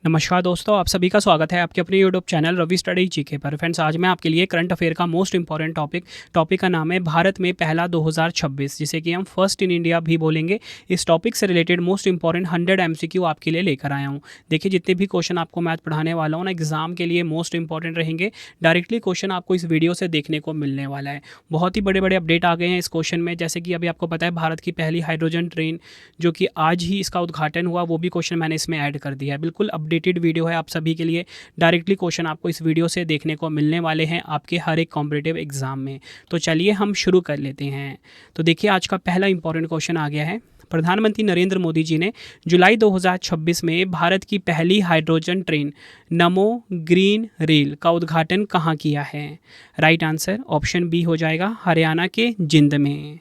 नमस्कार दोस्तों, आप सभी का स्वागत है आपके अपने YouTube channel Ravi study GK पर। फ्रेंड्स, आज मैं आपके लिए करंट अफेयर का मोस्ट इंपॉर्टेंट टॉपिक का नाम है भारत में पहला 2026, जिसे कि हम फर्स्ट इन इंडिया भी बोलेंगे। इस टॉपिक से रिलेटेड मोस्ट इंपॉर्टेंट 100 एमसीक्यू आपके लिए लेकर आया हूँ। देखिए, जितने भी क्वेश्चन आपको मैथ पढ़ाने वाला हूँ ना, एग्जाम के लिए मोस्ट इंपॉर्टेंट रहेंगे। डायरेक्टली क्वेश्चन आपको इस वीडियो से देखने को मिलने वाला है। बहुत ही बड़े बड़े अपडेट आ गए हैं इस क्वेश्चन में, जैसे कि अभी आपको पता है भारत की पहली हाइड्रोजन ट्रेन जो कि आज ही इसका उद्घाटन हुआ, वो भी क्वेश्चन मैंने इसमें ऐड कर दिया है। बिल्कुल अपडेटेड वीडियो है आप सभी के लिए। डायरेक्टली क्वेश्चन आपको इस वीडियो से देखने को मिलने वाले हैं आपके हर एक कॉम्पिटिटिव एग्जाम में। तो चलिए हम शुरू कर लेते हैं। तो देखिए, आज का पहला इंपॉर्टेंट क्वेश्चन आ गया है। प्रधानमंत्री नरेंद्र मोदी जी ने जुलाई 2026 में भारत की पहली हाइड्रोजन ट्रेन नमो ग्रीन रेल का उद्घाटन कहाँ किया है? राइट आंसर ऑप्शन बी हो जाएगा, हरियाणा के जिंद में।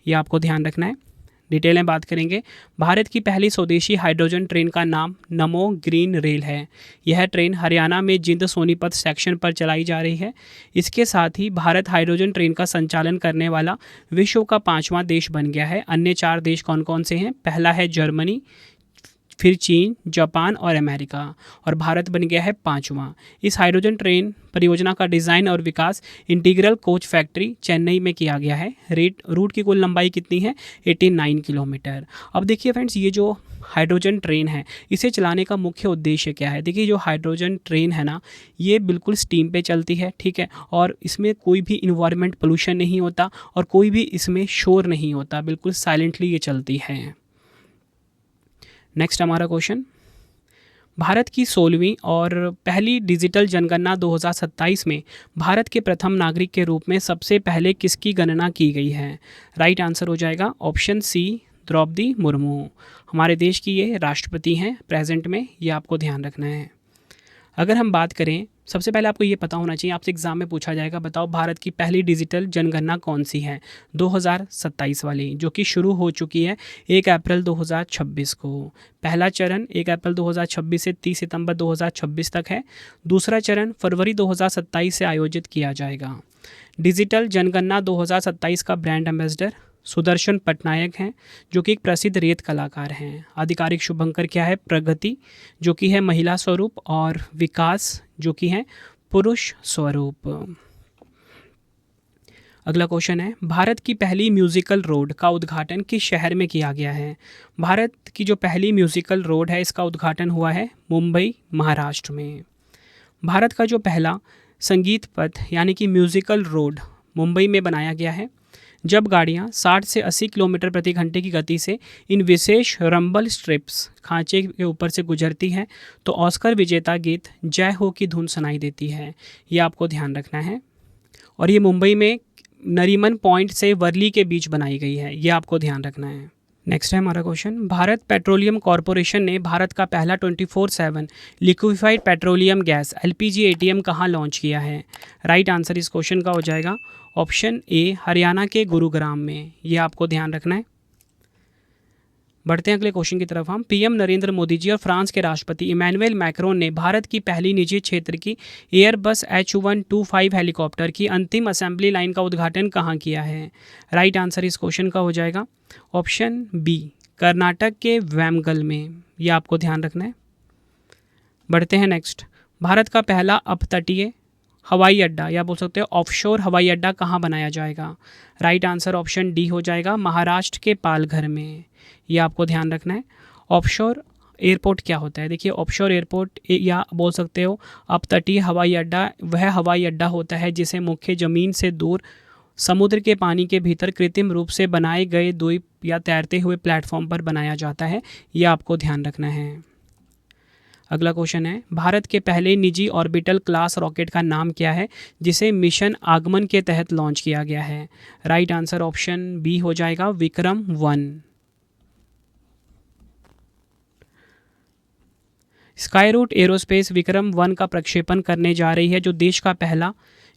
ये आपको ध्यान रखना है। डिटेल में बात करेंगे। भारत की पहली स्वदेशी हाइड्रोजन ट्रेन का नाम नमो ग्रीन रेल है। यह ट्रेन हरियाणा में जिंद सोनीपत सेक्शन पर चलाई जा रही है। इसके साथ ही भारत हाइड्रोजन ट्रेन का संचालन करने वाला विश्व का 5वां देश बन गया है। अन्य 4 देश कौन कौन से हैं? पहला है जर्मनी, फिर चीन, जापान और अमेरिका, और भारत बन गया है 5वां। इस हाइड्रोजन ट्रेन परियोजना का डिज़ाइन और विकास इंटीग्रल कोच फैक्ट्री चेन्नई में किया गया है। रूट की कुल लंबाई कितनी है? 89 किलोमीटर। अब देखिए फ्रेंड्स, ये जो हाइड्रोजन ट्रेन है, इसे चलाने का मुख्य उद्देश्य क्या है? देखिए, जो हाइड्रोजन ट्रेन है ना, ये बिल्कुल स्टीम पे चलती है, ठीक है, और इसमें कोई भी इन्वायरमेंट पोल्यूशन नहीं होता और कोई भी इसमें शोर नहीं होता, बिल्कुल साइलेंटली ये चलती है। नेक्स्ट हमारा क्वेश्चन, भारत की 16वीं और पहली डिजिटल जनगणना 2027 में भारत के प्रथम नागरिक के रूप में सबसे पहले किसकी गणना की गई है? राइट आंसर हो जाएगा ऑप्शन सी, द्रौपदी मुर्मू। हमारे देश की ये राष्ट्रपति हैं प्रेजेंट में, ये आपको ध्यान रखना है। अगर हम बात करें, सबसे पहले आपको ये पता होना चाहिए, आपसे एग्जाम में पूछा जाएगा, बताओ भारत की पहली डिजिटल जनगणना कौन सी है? 2027 वाली, जो कि शुरू हो चुकी है 1 अप्रैल 2026 को। पहला चरण 1 अप्रैल 2026 से 30 सितंबर 2026 तक है। दूसरा चरण फरवरी 2027 से आयोजित किया जाएगा। डिजिटल जनगणना 2027 का ब्रांड एम्बेसडर सुदर्शन पटनायक हैं, जो कि एक प्रसिद्ध रेत कलाकार हैं। आधिकारिक शुभंकर क्या है? प्रगति, जो कि है महिला स्वरूप, और विकास, जो कि है पुरुष स्वरूप। अगला क्वेश्चन है, भारत की पहली म्यूजिकल रोड का उद्घाटन किस शहर में किया गया है? भारत की जो पहली म्यूजिकल रोड है, इसका उद्घाटन हुआ है मुंबई, महाराष्ट्र में। भारत का जो पहला संगीत पथ यानी कि म्यूजिकल रोड मुंबई में बनाया गया है। जब गाड़ियाँ 60 से 80 किलोमीटर प्रति घंटे की गति से इन विशेष रंबल स्ट्रिप्स खांचे के ऊपर से गुजरती हैं, तो ऑस्कर विजेता गीत जय हो की धुन सुनाई देती है। ये आपको ध्यान रखना है। और ये मुंबई में नरीमन पॉइंट से वर्ली के बीच बनाई गई है, ये आपको ध्यान रखना है। नेक्स्ट है हमारा क्वेश्चन, भारत पेट्रोलियम कॉरपोरेशन ने भारत का पहला 24/7 liquefied petroleum gas LPG ATM कहाँ लॉन्च किया है? राइट आंसर इस क्वेश्चन का हो जाएगा ऑप्शन ए, हरियाणा के गुरुग्राम में। ये आपको ध्यान रखना है। बढ़ते हैं अगले क्वेश्चन की तरफ। हम पीएम नरेंद्र मोदी जी और फ्रांस के राष्ट्रपति इमैनुअल मैक्रोन ने भारत की पहली निजी क्षेत्र की एयरबस H125 हेलीकॉप्टर की अंतिम असेंबली लाइन का उद्घाटन कहाँ किया है? राइट आंसर इस क्वेश्चन का हो जाएगा ऑप्शन बी, कर्नाटक के वैमगल में। ये आपको ध्यान रखना है। बढ़ते हैं नेक्स्ट, भारत का पहला अपतटीय हवाई अड्डा या बोल सकते हो ऑफशोर हवाई अड्डा कहाँ बनाया जाएगा? राइट आंसर ऑप्शन डी हो जाएगा, महाराष्ट्र के पालघर में। ये आपको ध्यान रखना है। ऑफशोर एयरपोर्ट क्या होता है? देखिए, ऑफशोर एयरपोर्ट या बोल सकते हो अपतटीय हवाई अड्डा वह हवाई अड्डा होता है जिसे मुख्य ज़मीन से दूर समुद्र के पानी के भीतर कृत्रिम रूप से बनाए गए द्वीप या तैरते हुए प्लेटफॉर्म पर बनाया जाता है। ये आपको ध्यान रखना है। अगला क्वेश्चन है, भारत के पहले निजी ऑर्बिटल क्लास रॉकेट का नाम क्या है जिसे मिशन आगमन के तहत लॉन्च किया गया है? राइट आंसर ऑप्शन बी हो जाएगा, विक्रम-1। स्काईरूट एरोस्पेस विक्रम-1 का प्रक्षेपण करने जा रही है, जो देश का पहला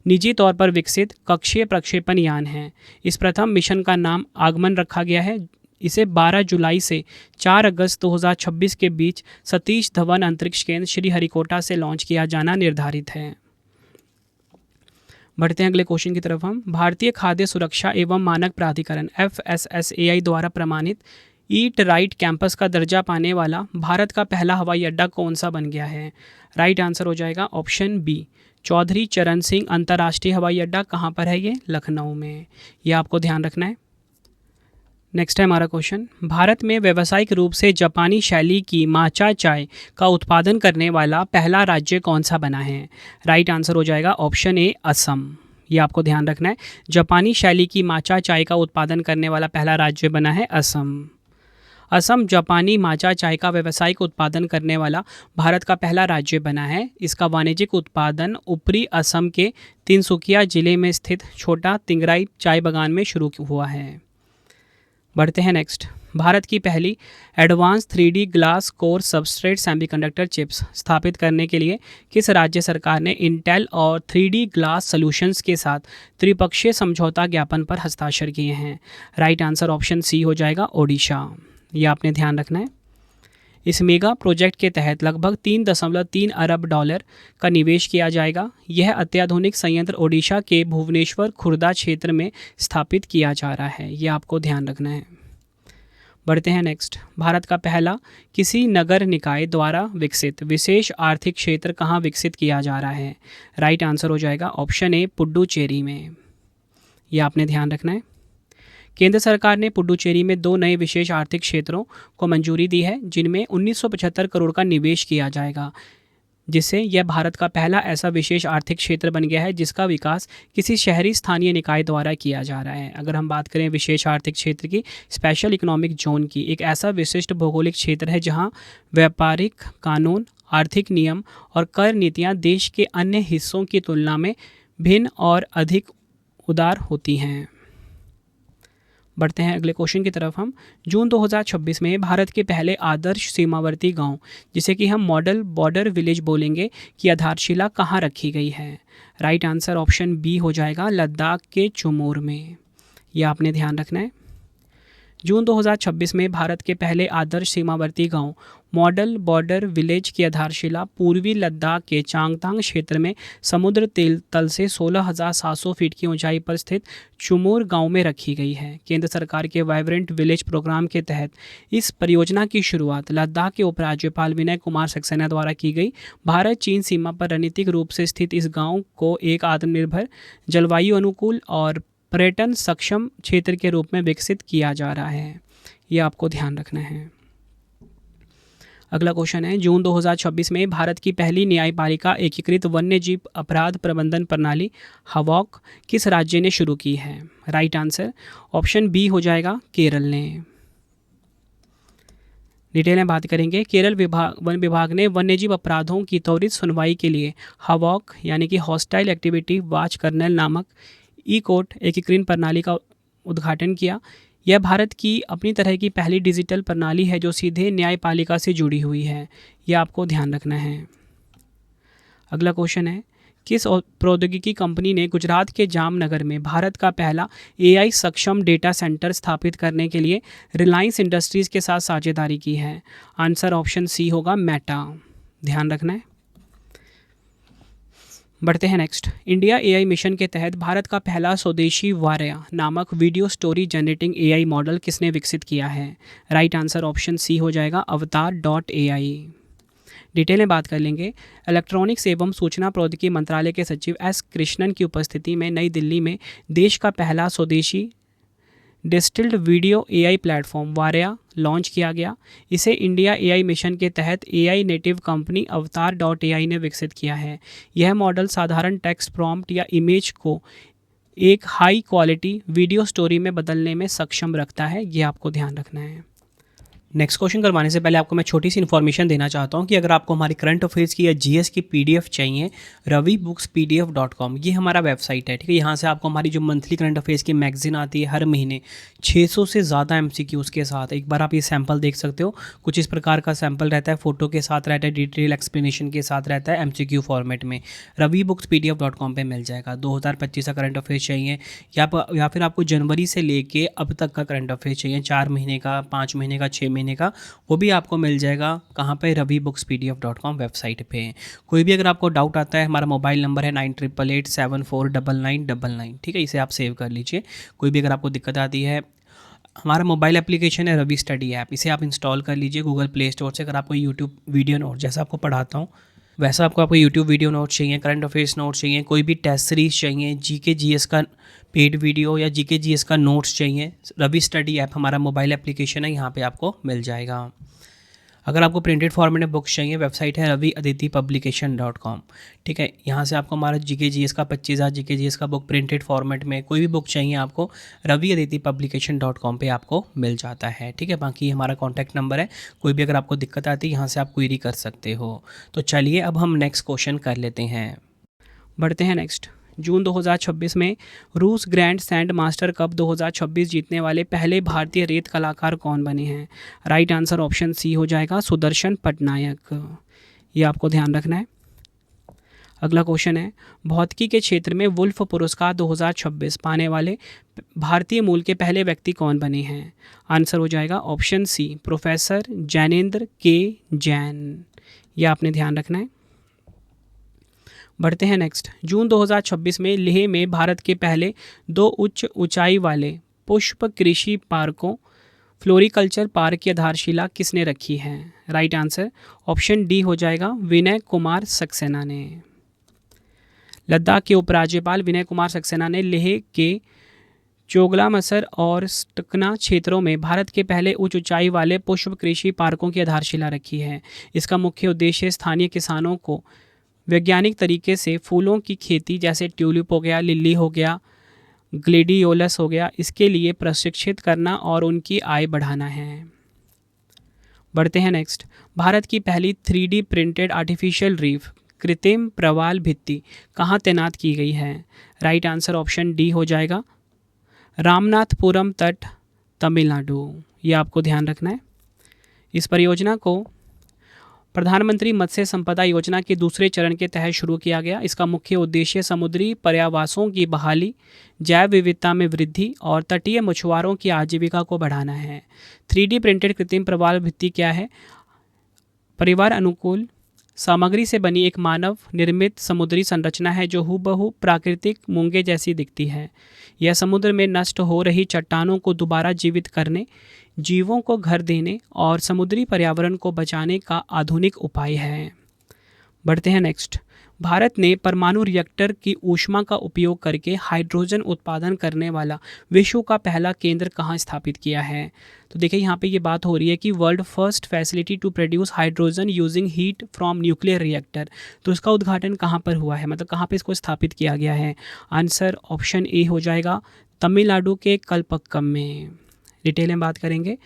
निजी तौर पर विकसित कक्षीय प्रक्षेपण यान है। इस प्रथम मिशन का नाम आगमन रखा गया है। इसे 12 जुलाई से 4 अगस्त 2026 के बीच सतीश धवन अंतरिक्ष केंद्र श्रीहरिकोटा से लॉन्च किया जाना निर्धारित है। बढ़ते हैं अगले क्वेश्चन की तरफ। हम भारतीय खाद्य सुरक्षा एवं मानक प्राधिकरण FSSAI द्वारा प्रमाणित ईट राइट कैंपस का दर्जा पाने वाला भारत का पहला हवाई अड्डा कौन सा बन गया है? राइट आंसर हो जाएगा ऑप्शन बी, चौधरी चरण सिंह अंतर्राष्ट्रीय हवाई अड्डा। कहाँ पर है ये? लखनऊ में। ये आपको ध्यान रखना है। नेक्स्ट है हमारा क्वेश्चन, भारत में व्यावसायिक रूप से जापानी शैली की माचा चाय का उत्पादन करने वाला पहला राज्य कौन सा बना है? राइट आंसर हो जाएगा ऑप्शन ए, असम। ये आपको ध्यान रखना है, जापानी शैली की माचा चाय का उत्पादन करने वाला पहला राज्य बना है असम। असम जापानी माचा चाय का व्यावसायिक उत्पादन करने वाला भारत का पहला राज्य बना है। इसका वाणिज्यिक उत्पादन ऊपरी असम के तिनसुकिया जिले में स्थित छोटा तिंगराई चाय बागान में शुरू हुआ है। बढ़ते हैं नेक्स्ट, भारत की पहली advance 3D glass core substrate semiconductor chips स्थापित करने के लिए किस राज्य सरकार ने इंटेल और 3D ग्लास सॉल्यूशंस के साथ त्रिपक्षीय समझौता ज्ञापन पर हस्ताक्षर किए हैं? राइट आंसर ऑप्शन सी हो जाएगा, ओडिशा। ये आपने ध्यान रखना है। इस मेगा प्रोजेक्ट के तहत लगभग 3.3 अरब डॉलर का निवेश किया जाएगा। यह अत्याधुनिक संयंत्र ओडिशा के भुवनेश्वर खुर्दा क्षेत्र में स्थापित किया जा रहा है। ये आपको ध्यान रखना है। बढ़ते हैं नेक्स्ट, भारत का पहला किसी नगर निकाय द्वारा विकसित विशेष आर्थिक क्षेत्र कहाँ विकसित किया जा रहा है? राइट आंसर हो जाएगा ऑप्शन ए, पुडुचेरी में। ये आपने ध्यान रखना है। केंद्र सरकार ने पुडुचेरी में 2 नए विशेष आर्थिक क्षेत्रों को मंजूरी दी है, जिनमें 1975 करोड़ का निवेश किया जाएगा, जिससे यह भारत का पहला ऐसा विशेष आर्थिक क्षेत्र बन गया है जिसका विकास किसी शहरी स्थानीय निकाय द्वारा किया जा रहा है। अगर हम बात करें विशेष आर्थिक क्षेत्र की, स्पेशल इकोनॉमिक जोन की, एक ऐसा विशिष्ट भौगोलिक क्षेत्र है जहां व्यापारिक कानून, आर्थिक नियम और कर नीतियां देश के अन्य हिस्सों की तुलना में भिन्न और अधिक उदार होती हैं। बढ़ते हैं अगले क्वेश्चन की तरफ हम। जून 2026 में भारत के पहले आदर्श सीमावर्ती गांव, जिसे कि हम मॉडल बॉर्डर विलेज बोलेंगे, की आधारशिला कहाँ रखी गई है? राइट आंसर ऑप्शन बी हो जाएगा, लद्दाख के चुमोर में। यह आपने ध्यान रखना है। जून 2026 में भारत के पहले आदर्श सीमावर्ती गांव मॉडल बॉर्डर विलेज की आधारशिला पूर्वी लद्दाख के चांगतांग क्षेत्र में समुद्र तल से 16,700 फीट की ऊंचाई पर स्थित चुमोर गांव में रखी गई है। केंद्र सरकार के वाइब्रेंट विलेज प्रोग्राम के तहत इस परियोजना की शुरुआत लद्दाख के उपराज्यपाल विनय कुमार सक्सेना द्वारा की गई। भारत चीन सीमा पर रणनीतिक रूप से स्थित इस गाँव को एक आत्मनिर्भर, जलवायु अनुकूल और पर्यटन सक्षम क्षेत्र के रूप में विकसित किया जा रहा है। ये आपको ध्यान रखना है। अगला क्वेश्चन है, जून 2026 में भारत की पहली न्यायपालिका एकीकृत वन्यजीव अपराध प्रबंधन प्रणाली हवॉक किस राज्य ने शुरू की है? राइट आंसर ऑप्शन बी हो जाएगा, केरल ने। डिटेल में बात करेंगे। केरल वन विभाग ने वन्यजीव अपराधों की त्वरित सुनवाई के लिए हवॉक यानी कि हॉस्टाइल एक्टिविटी वॉच कर्नल नामक ई कोर्ट एकीकृत प्रणाली का उद्घाटन किया। यह भारत की अपनी तरह की पहली डिजिटल प्रणाली है जो सीधे न्यायपालिका से जुड़ी हुई है। यह आपको ध्यान रखना है। अगला क्वेश्चन है, किस प्रौद्योगिकी कंपनी ने गुजरात के जामनगर में भारत का पहला AI सक्षम डेटा सेंटर स्थापित करने के लिए रिलायंस इंडस्ट्रीज के साथ साझेदारी की है? आंसर ऑप्शन सी होगा, मेटा। ध्यान रखना है। बढ़ते हैं नेक्स्ट, इंडिया AI मिशन के तहत भारत का पहला स्वदेशी वार्या नामक video story generating AI model किसने विकसित किया है? राइट आंसर ऑप्शन सी हो जाएगा, अवतार.ai। डिटेल में बात कर लेंगे। इलेक्ट्रॉनिक्स एवं सूचना प्रौद्योगिकी मंत्रालय के सचिव S कृष्णन की उपस्थिति में नई दिल्ली में देश का पहला स्वदेशी distilled video AI platform Varya launch किया गया। इसे इंडिया AI मिशन के तहत AI नेटिव कंपनी अवतार.ai ने विकसित किया है। यह मॉडल साधारण टेक्स्ट प्रॉम्प्ट या इमेज को एक हाई क्वालिटी वीडियो स्टोरी में बदलने में सक्षम रखता है। यह आपको ध्यान रखना है। नेक्स्ट क्वेश्चन करवाने से पहले आपको मैं छोटी सी इन्फॉर्मेशन देना चाहता हूं कि अगर आपको हमारी करंट अफेयर्स की या GS की PDF चाहिए, ravibookspdf.com ये हमारा वेबसाइट है, ठीक है। यहाँ से आपको हमारी जो मंथली करंट अफेयर्स की मैगजीन आती है हर महीने 600 से ज़्यादा MCQs के साथ, एक बार आप ये सैम्पल देख सकते हो। कुछ इस प्रकार का सैम्पल रहता है, फ़ोटो के साथ रहता है, डिटेल एक्सप्लेनेशन के साथ रहता है, MCQ फॉर्मेट में। ravibookspdf.com पर मिल जाएगा। 2025 का करंट अफेयर्स चाहिए या फिर आपको जनवरी से लेके अब तक का करंट अफेयर्स चाहिए, 4 महीने का, 5 महीने का, 6 महीने का, वो भी आपको मिल जाएगा। कहाँ पे? ravibookspdf.com वेबसाइट पे। कोई भी अगर आपको डाउट आता है, हमारा मोबाइल नंबर है 9888749999, ठीक है, इसे आप सेव कर लीजिए। कोई भी अगर आपको दिक्कत आती है हमारा मोबाइल एप्लीकेशन है रवि स्टडी ऐप। इसे आप इंस्टॉल कर लीजिए गूगल प्ले स्टोर से। अगर आपको यूट्यूब वीडियो नोट, जैसा आपको पढ़ाता हूँ वैसा आपको यूट्यूब वीडियो नोट चाहिए, करंट अफेयर्स नोट चाहिए, कोई भी टेस्ट सीरीज चाहिए, जीके जीएस का पेड वीडियो या जीके जीएस का नोट्स चाहिए, रवि स्टडी ऐप हमारा मोबाइल एप्लीकेशन है, यहाँ पे आपको मिल जाएगा। अगर आपको प्रिंटेड फॉर्मेट में बुक्स चाहिए, वेबसाइट है raviaditipublication.com। ठीक है, यहाँ से आपको हमारा जीके जीएस का 25,000 जीके जीएस का बुक प्रिंटेड फॉर्मेट में कोई भी बुक चाहिए आपको raviaditipublication.com पे आपको मिल जाता है। ठीक है, बाकी हमारा कॉन्टैक्ट नंबर है, कोई भी अगर आपको दिक्कत आती है यहाँ से आप क्वेरी कर सकते हो। तो चलिए अब हम नेक्स्ट क्वेश्चन कर लेते हैं। बढ़ते हैं नेक्स्ट। जून 2026 में रूस ग्रैंड सैंड मास्टर कप 2026 जीतने वाले पहले भारतीय रेत कलाकार कौन बने हैं? राइट आंसर ऑप्शन सी हो जाएगा, सुदर्शन पटनायक। ये आपको ध्यान रखना है। अगला क्वेश्चन है, भौतिकी के क्षेत्र में वुल्फ पुरस्कार 2026 पाने वाले भारतीय मूल के पहले व्यक्ति कौन बने हैं? आंसर हो जाएगा ऑप्शन सी, प्रोफेसर जैनेंद्र के जैन। ये आपने ध्यान रखना है। बढ़ते हैं नेक्स्ट। जून 2026 में लेह में भारत के पहले 2 उच्च ऊंचाई वाले पुष्प कृषि पार्कों फ्लोरिकल्चर पार्क की आधारशिला किसने रखी है? राइट आंसर ऑप्शन डी हो जाएगा, विनय कुमार सक्सेना ने। लद्दाख के उपराज्यपाल विनय कुमार सक्सेना ने लेह के चोगलामसर और स्टकना क्षेत्रों में भारत के पहले उच्च ऊंचाई वाले पुष्प कृषि पार्कों की आधारशिला रखी है। इसका मुख्य उद्देश्य स्थानीय किसानों को वैज्ञानिक तरीके से फूलों की खेती, जैसे ट्यूलिप हो गया, लिली हो गया, ग्लेडियोलस हो गया, इसके लिए प्रशिक्षित करना और उनकी आय बढ़ाना है। बढ़ते हैं नेक्स्ट। भारत की पहली 3D प्रिंटेड आर्टिफिशियल रीफ कृत्रिम प्रवाल भित्ति कहाँ तैनात की गई है? राइट आंसर ऑप्शन डी हो जाएगा, रामनाथपुरम तट, तमिलनाडु। ये आपको ध्यान रखना है। इस परियोजना को प्रधानमंत्री मत्स्य संपदा योजना के दूसरे चरण के तहत शुरू किया गया। इसका मुख्य उद्देश्य समुद्री पर्यावासों की बहाली, जैव विविधता में वृद्धि और तटीय मछुआरों की आजीविका को बढ़ाना है। 3D प्रिंटेड कृत्रिम प्रवाल भित्ति क्या है? परिवार अनुकूल सामग्री से बनी एक मानव निर्मित समुद्री संरचना है जो हूबहू प्राकृतिक मूंगे जैसी दिखती है। यह समुद्र में नष्ट हो रही चट्टानों को दोबारा जीवित करने, जीवों को घर देने और समुद्री पर्यावरण को बचाने का आधुनिक उपाय है। बढ़ते हैं नेक्स्ट। भारत ने परमाणु रिएक्टर की ऊष्मा का उपयोग करके हाइड्रोजन उत्पादन करने वाला विश्व का पहला केंद्र कहाँ स्थापित किया है? तो देखिए यहाँ पे ये बात हो रही है कि world first facility to produce hydrogen using heat from nuclear reactor. तो इसका उद्घाटन कहाँ पर हुआ है, मतलब कहाँ पे इसको स्थापित किया गया है? आंसर ऑप्शन ए हो जाएगा, तमिलनाडु के कलपक्कम में। डिटेल में बात करेंगे।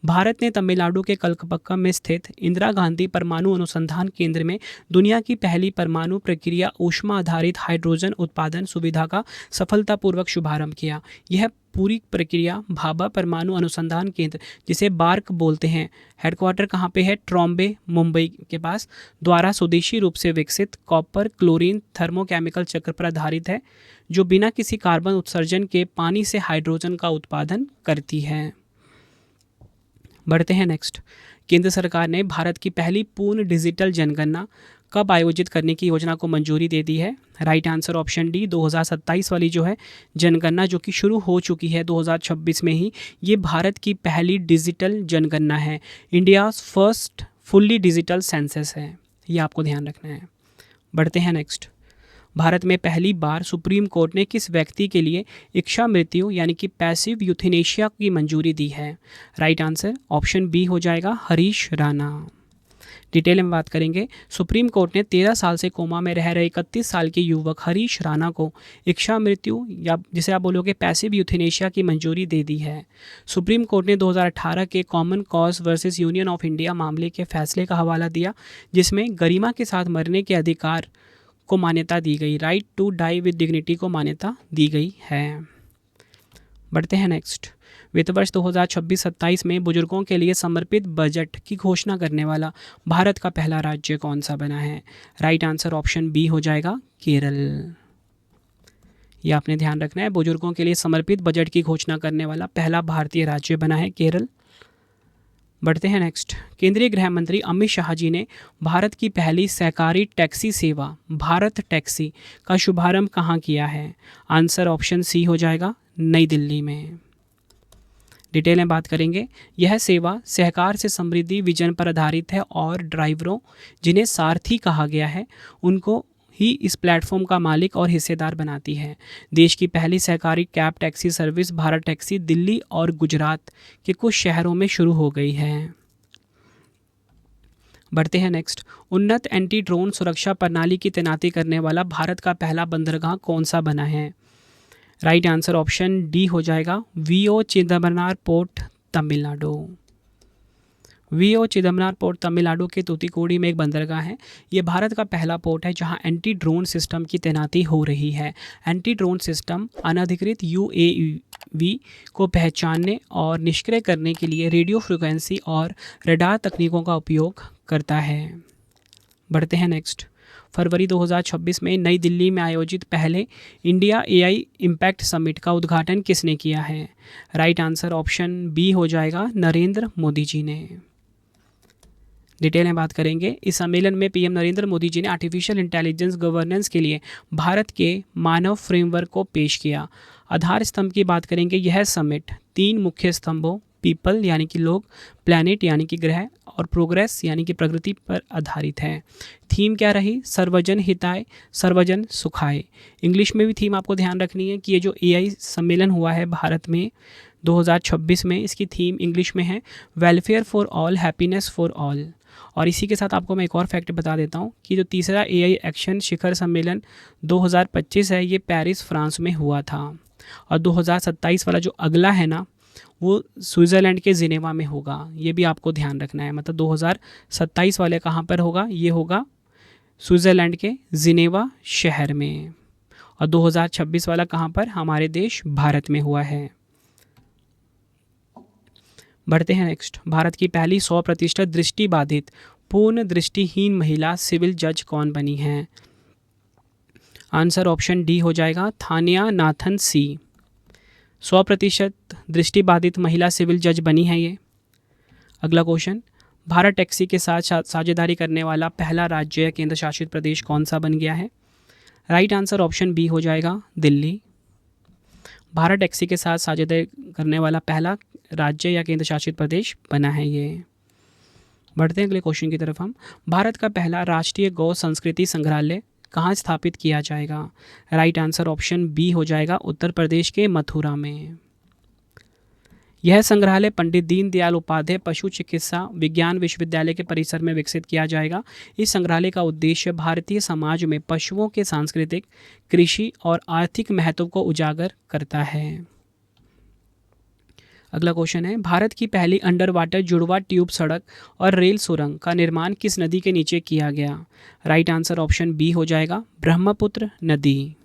भारत ने तमिलनाडु के कलपक्कम में स्थित इंदिरा गांधी परमाणु अनुसंधान केंद्र में दुनिया की पहली परमाणु प्रक्रिया ऊष्मा आधारित हाइड्रोजन उत्पादन सुविधा का सफलतापूर्वक शुभारंभ किया। यह पूरी प्रक्रिया भाभा परमाणु अनुसंधान केंद्र, जिसे बार्क बोलते हैं, हेडक्वार्टर कहाँ पे है? ट्रॉम्बे, मुंबई के पास, द्वारा स्वदेशी रूप से विकसित कॉपर क्लोरीन थर्मोकेमिकल चक्र पर आधारित है, जो बिना किसी कार्बन उत्सर्जन के पानी से हाइड्रोजन का उत्पादन करती है। बढ़ते हैं नेक्स्ट। केंद्र सरकार ने भारत की पहली पूर्ण डिजिटल जनगणना कब आयोजित करने की योजना को मंजूरी दे दी है? राइट आंसर ऑप्शन डी, 2027 वाली जो है जनगणना, जो कि शुरू हो चुकी है 2026 में ही, ये भारत की पहली डिजिटल जनगणना है। India's first fully digital census है, ये आपको ध्यान रखना है। बढ़ते हैं नेक्स्ट। भारत में पहली बार सुप्रीम कोर्ट ने किस व्यक्ति के लिए इच्छा मृत्यु यानी कि पैसिव यूथेनेशिया की मंजूरी दी है? राइट आंसर ऑप्शन बी हो जाएगा, हरीश राणा। डिटेल में बात करेंगे। सुप्रीम कोर्ट ने 13 साल से कोमा में रह रहे 31 साल के युवक हरीश राणा को इच्छा मृत्यु या जिसे आप बोलोगे पैसिव यूथेनेशिया की मंजूरी दे दी है। सुप्रीम कोर्ट ने 2018 के common cause versus union of India मामले के फैसले का हवाला दिया, जिसमें गरिमा के साथ मरने के अधिकार को मान्यता दी गई, right to die with dignity को मान्यता दी गई है। बढ़ते हैं नेक्स्ट। वित्त वर्ष 2026-27 में बुजुर्गों के लिए समर्पित बजट की घोषणा करने वाला भारत का पहला राज्य कौन सा बना है? राइट आंसर ऑप्शन बी हो जाएगा, केरल। ये आपने ध्यान रखना है, बुजुर्गों के लिए समर्पित बजट की घोषणा करने वाला पहला भारतीय राज्य बना है केरल। बढ़ते हैं नेक्स्ट। केंद्रीय गृह मंत्री अमित शाह जी ने भारत की पहली सहकारी टैक्सी सेवा भारत टैक्सी का शुभारंभ कहाँ किया है? आंसर ऑप्शन सी हो जाएगा, नई दिल्ली में। डिटेल में बात करेंगे। यह सेवा सहकार से समृद्धि विजन पर आधारित है और ड्राइवरों, जिन्हें सारथी कहा गया है, उनको ही इस प्लेटफॉर्म का मालिक और हिस्सेदार बनाती है। देश की पहली सहकारी cab taxi service Bharat taxi Delhi और गुजरात के कुछ शहरों में शुरू हो गई है। बढ़ते हैं नेक्स्ट। उन्नत एंटी ड्रोन सुरक्षा प्रणाली की तैनाती करने वाला भारत का पहला बंदरगाह कौन सा बना है? राइट आंसर ऑप्शन डी हो जाएगा, VO Chidambaram port Tamil Nadu. VO Chidambaram port Tamil Nadu के तूतीकोड़ी में एक बंदरगाह है। ये भारत का पहला पोर्ट है जहां एंटी ड्रोन सिस्टम की तैनाती हो रही है। एंटी ड्रोन सिस्टम अनधिकृत यूएवी को पहचानने और निष्क्रिय करने के लिए रेडियो फ्रिक्वेंसी और रडार तकनीकों का उपयोग करता है। बढ़ते हैं नेक्स्ट। फरवरी 2026 में नई दिल्ली में आयोजित पहले इंडिया एआई इम्पैक्ट समिट का उद्घाटन किसने किया है? राइट आंसर ऑप्शन बी हो जाएगा, नरेंद्र मोदी जी ने। डिटेल में बात करेंगे। इस सम्मेलन में पीएम नरेंद्र मोदी जी ने आर्टिफिशियल इंटेलिजेंस गवर्नेंस के लिए भारत के मानव फ्रेमवर्क को पेश किया। आधार स्तंभ की बात करेंगे। यह समिट 3 मुख्य स्तंभों पीपल यानी कि लोग, प्लैनेट यानी कि ग्रह और प्रोग्रेस यानी कि प्रगति पर आधारित है। थीम क्या रही? सर्वजन हिताय सर्वजन सुखाय। इंग्लिश में भी थीम आपको ध्यान रखनी है कि ये जो एआई सम्मेलन हुआ है भारत में 2026 में, इसकी थीम इंग्लिश में है welfare for all, happiness for all. और इसी के साथ आपको मैं एक और फैक्ट बता देता हूँ कि जो तीसरा एआई एक्शन शिखर सम्मेलन 2025 है, ये पेरिस फ्रांस में हुआ था। और 2027 वाला जो अगला है ना, वो स्विट्ज़रलैंड के जिनेवा में होगा। ये भी आपको ध्यान रखना है। मतलब 2027 वाले कहाँ पर होगा? ये होगा स्विट्ज़रलैंड के जिनेवा शहर में। और 2026 वाला कहाँ पर? हमारे देश भारत में हुआ है। बढ़ते हैं नेक्स्ट। भारत की पहली 100% दृष्टिबाधित पूर्ण दृष्टिहीन महिला सिविल जज कौन बनी है? आंसर ऑप्शन डी हो जाएगा, थानिया नाथन सी। 100% दृष्टिबाधित महिला सिविल जज बनी है ये। अगला क्वेश्चन। भारत टैक्सी के साथ साझेदारी करने वाला पहला राज्य या केंद्र शासित प्रदेश कौन सा बन गया है? राइट आंसर ऑप्शन बी हो जाएगा, दिल्ली। भारत टैक्सी के साथ साझेदारी करने वाला पहला राज्य या केंद्र शासित प्रदेश बना है ये। बढ़ते हैं अगले क्वेश्चन की तरफ हम। भारत का पहला राष्ट्रीय गौ संस्कृति संग्रहालय कहाँ स्थापित किया जाएगा? राइट आंसर ऑप्शन बी हो जाएगा, उत्तर प्रदेश के मथुरा में। यह संग्रहालय पंडित दीनदयाल उपाध्याय पशु चिकित्सा विज्ञान विश्वविद्यालय के परिसर में विकसित किया जाएगा। इस संग्रहालय का उद्देश्य भारतीय समाज में पशुओं के सांस्कृतिक, कृषि और आर्थिक महत्व को उजागर करता है। अगला क्वेश्चन है। भारत की पहली अंडर वाटर जुड़वा ट्यूब सड़क और रेल सुरंग का निर्माण किस नदी के नीचे किया गया? राइट आंसर ऑप्शन बी हो जाएगा, ब्रह्मपुत्र नदी।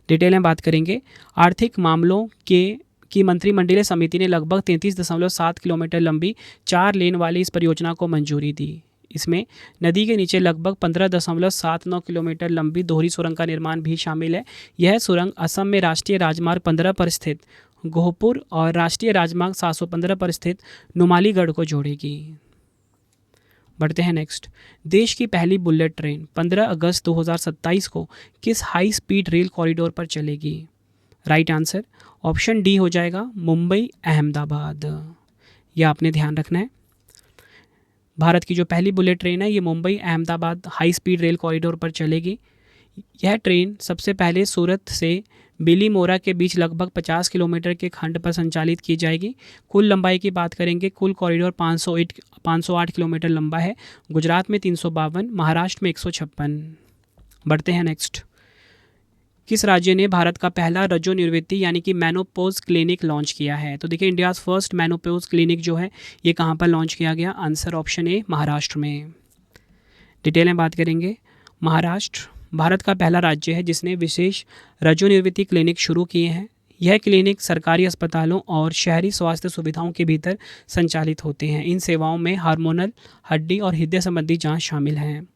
डिटेल में बात करेंगे। आर्थिक मामलों की मंत्रिमंडलीय समिति ने लगभग 33.7 किलोमीटर लंबी 4 लेन वाली इस परियोजना को मंजूरी दी। इसमें नदी के नीचे लगभग 15.79 किलोमीटर लंबी दोहरी सुरंग का निर्माण भी शामिल है। यह सुरंग असम में राष्ट्रीय राजमार्ग 15 पर स्थित गोहपुर और राष्ट्रीय राजमार्ग 715 पर स्थित नुमालीगढ़ को जोड़ेगी। बढ़ते हैं नेक्स्ट। देश की पहली बुलेट ट्रेन 15 अगस्त 2027 को किस हाई स्पीड रेल कॉरिडोर पर चलेगी? राइट आंसर ऑप्शन डी हो जाएगा, मुंबई अहमदाबाद। यह आपने ध्यान रखना है। भारत की जो पहली बुलेट ट्रेन है, ये Mumbai Ahmedabad high speed rail corridor पर चलेगी। यह ट्रेन सबसे पहले सूरत से बिलीमोरा के बीच लगभग 50 किलोमीटर के खंड पर संचालित की जाएगी। कुल लंबाई की बात करेंगे, कुल कॉरिडोर 508 किलोमीटर लंबा है। गुजरात में 352, महाराष्ट्र में 156। बढ़ते हैं नेक्स्ट। किस राज्य ने भारत का पहला रजोनिवृत्ति यानी कि मेनोपॉज क्लिनिक लॉन्च किया है? तो देखिए, इंडियाज़ फर्स्ट मेनोपॉज क्लिनिक जो है ये कहाँ पर लॉन्च किया गया? आंसर ऑप्शन ए, महाराष्ट्र में। डिटेल में बात करेंगे। महाराष्ट्र भारत का पहला राज्य है जिसने विशेष रजोनिवृत्ति क्लिनिक शुरू किए हैं। यह क्लिनिक सरकारी अस्पतालों और शहरी स्वास्थ्य सुविधाओं के भीतर संचालित होते हैं। इन सेवाओं में हार्मोनल, हड्डी और हृदय संबंधी जांच शामिल हैं।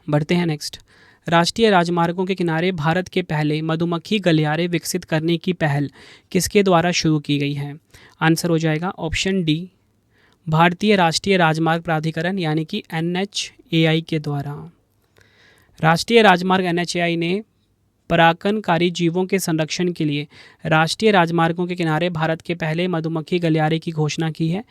बढ़ते हैं नेक्स्ट। राष्ट्रीय राजमार्गों के किनारे भारत के पहले मधुमक्खी गलियारे विकसित करने की पहल किसके द्वारा शुरू की गई है? आंसर हो जाएगा ऑप्शन डी, भारतीय राष्ट्रीय राजमार्ग प्राधिकरण यानी कि NHAI के द्वारा। राष्ट्रीय राजमार्ग NHAI ने परागणकारी जीवों के संरक्षण के लिए राष्ट्रीय राजमार्गों के किनारे भारत के पहले मधुमक्खी गलियारे की घोषणा की है।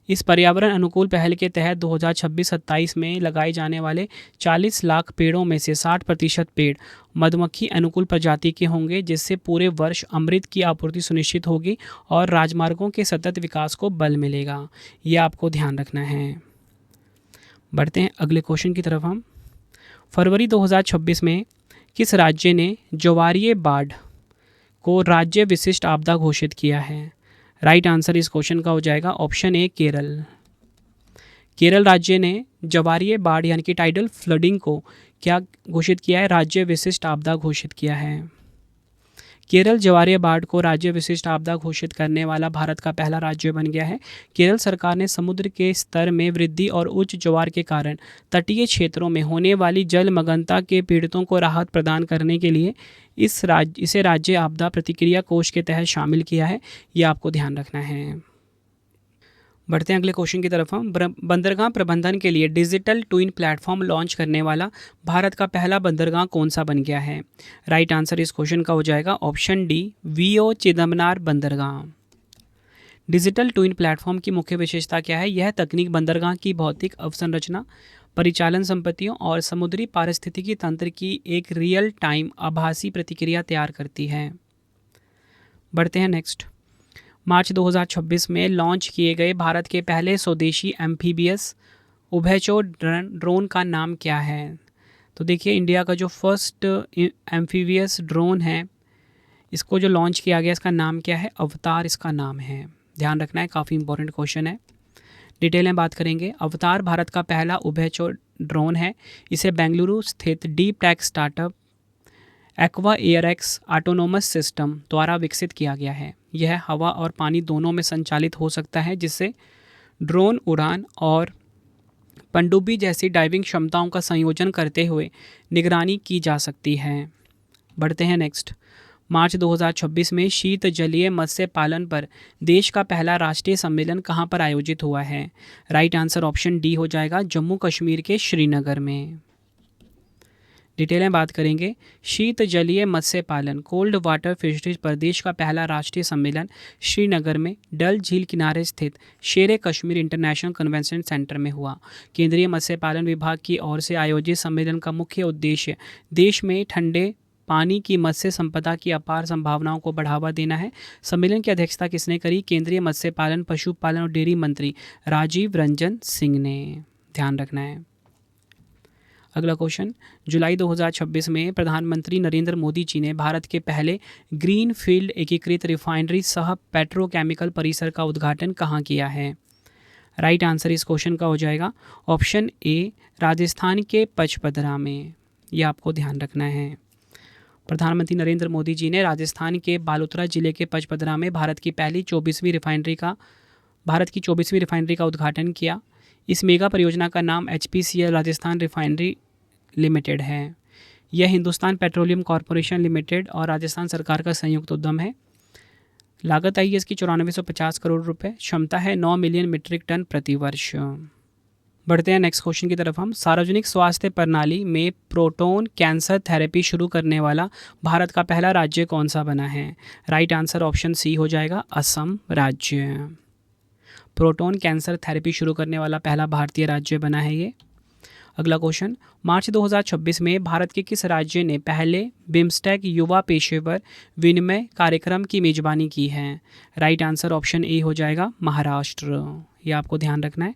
इस पर्यावरण अनुकूल पहल के तहत 2026-27 में लगाए जाने वाले 40 लाख पेड़ों में से 60% पेड़ मधुमक्खी अनुकूल प्रजाति के होंगे, जिससे पूरे वर्ष अमृत की आपूर्ति सुनिश्चित होगी और राजमार्गों के सतत विकास को बल मिलेगा। यह आपको ध्यान रखना है। बढ़ते हैं अगले क्वेश्चन की तरफ हम। फरवरी 2026 में किस राज्य ने ज्वारीय बाढ़ को राज्य विशिष्ट आपदा घोषित किया है? राइट आंसर इस क्वेश्चन का हो जाएगा ऑप्शन ए केरल। केरल राज्य ने ज्वारीय बाढ़ यानी कि टाइडल फ्लडिंग को क्या घोषित किया है? राज्य विशिष्ट आपदा घोषित किया है। केरल ज्वारीय बाढ़ को राज्य विशिष्ट आपदा घोषित करने वाला भारत का पहला राज्य बन गया है। केरल सरकार ने समुद्र के स्तर में वृद्धि और उच्च ज्वार के कारण तटीय क्षेत्रों में होने वाली जलमग्नता के पीड़ितों को राहत प्रदान करने के लिए इसे राज्य आपदा प्रतिक्रिया कोष के तहत शामिल किया है। ये आपको ध्यान रखना है। बढ़ते हैं अगले क्वेश्चन की तरफ हम। बंदरगाह प्रबंधन के लिए डिजिटल ट्विन प्लेटफॉर्म लॉन्च करने वाला भारत का पहला बंदरगाह कौन सा बन गया है? राइट आंसर इस क्वेश्चन का हो जाएगा ऑप्शन डी वीओ चिदम्बनार बंदरगाह। डिजिटल ट्विन प्लेटफॉर्म की मुख्य विशेषता क्या है? यह तकनीक बंदरगाह की भौतिक अवसंरचना, परिचालन संपत्तियों और समुद्री पारिस्थितिकी तंत्र की एक रियल टाइम आभासी प्रतिक्रिया तैयार करती है। बढ़ते हैं नेक्स्ट। मार्च 2026 में लॉन्च किए गए भारत के पहले स्वदेशी एम्फीबियस उभयचर ड्रोन का नाम क्या है? तो देखिए, इंडिया का जो फर्स्ट एम्फीबियस ड्रोन है, इसको जो लॉन्च किया गया, इसका नाम क्या है? अवतार इसका नाम है। ध्यान रखना है, काफ़ी इंपॉर्टेंट क्वेश्चन है। डिटेल में बात करेंगे। अवतार भारत का पहला उभयचर ड्रोन है। इसे बेंगलुरु स्थित deep tech startup aqua AirX autonomous system द्वारा विकसित किया गया है। यह हवा और पानी दोनों में संचालित हो सकता है, जिससे ड्रोन उड़ान और पनडुब्बी जैसी डाइविंग क्षमताओं का संयोजन करते हुए निगरानी की जा सकती है। बढ़ते हैं नेक्स्ट। मार्च 2026 में शीत जलीय मत्स्य पालन पर देश का पहला राष्ट्रीय सम्मेलन कहाँ पर आयोजित हुआ है? राइट आंसर ऑप्शन डी हो जाएगा जम्मू कश्मीर के श्रीनगर में। डिटेल में बात करेंगे। शीत जलीय मत्स्य पालन कोल्ड वाटर फिशरीज पर देश का पहला राष्ट्रीय सम्मेलन श्रीनगर में डल झील किनारे स्थित शेरे कश्मीर इंटरनेशनल कन्वेंशन सेंटर में हुआ। केंद्रीय मत्स्य पालन विभाग की ओर से आयोजित सम्मेलन का मुख्य उद्देश्य देश में ठंडे पानी की मत्स्य संपदा की अपार संभावनाओं को बढ़ावा देना है। सम्मेलन की अध्यक्षता किसने करी? केंद्रीय मत्स्य पालन, पशुपालन और डेयरी मंत्री राजीव रंजन सिंह ने। ध्यान रखना है। अगला क्वेश्चन। जुलाई 2026 में प्रधानमंत्री नरेंद्र मोदी जी ने भारत के पहले ग्रीन फील्ड एकीकृत रिफाइनरी सह पेट्रोकेमिकल परिसर का उद्घाटन कहाँ किया है? राइट आंसर इस क्वेश्चन का हो जाएगा ऑप्शन ए राजस्थान के पचपदरा में। यह आपको ध्यान रखना है। प्रधानमंत्री नरेंद्र मोदी जी ने राजस्थान के बालोतरा जिले के पचपदरा में भारत की 24वीं रिफाइनरी का उद्घाटन किया। इस मेगा परियोजना का नाम HPCL राजस्थान रिफाइनरी लिमिटेड है। यह हिंदुस्तान पेट्रोलियम कॉरपोरेशन लिमिटेड और राजस्थान सरकार का संयुक्त उद्यम है। लागत आई है इसकी 9450 करोड़ रुपए। क्षमता है 9 मिलियन मीट्रिक टन प्रति वर्ष। बढ़ते हैं नेक्स्ट क्वेश्चन की तरफ हम। सार्वजनिक स्वास्थ्य प्रणाली में प्रोटोन कैंसर थेरेपी शुरू करने वाला भारत का पहला राज्य कौन सा बना है? राइट आंसर ऑप्शन सी हो जाएगा असम राज्य। प्रोटोन कैंसर थेरेपी शुरू करने वाला पहला भारतीय राज्य बना है ये। अगला क्वेश्चन। मार्च 2026 में भारत के किस राज्य ने पहले बिम्स्टेक युवा पेशेवर विनिमय कार्यक्रम की मेजबानी की है? राइट आंसर ऑप्शन ए हो जाएगा महाराष्ट्र। ये आपको ध्यान रखना है।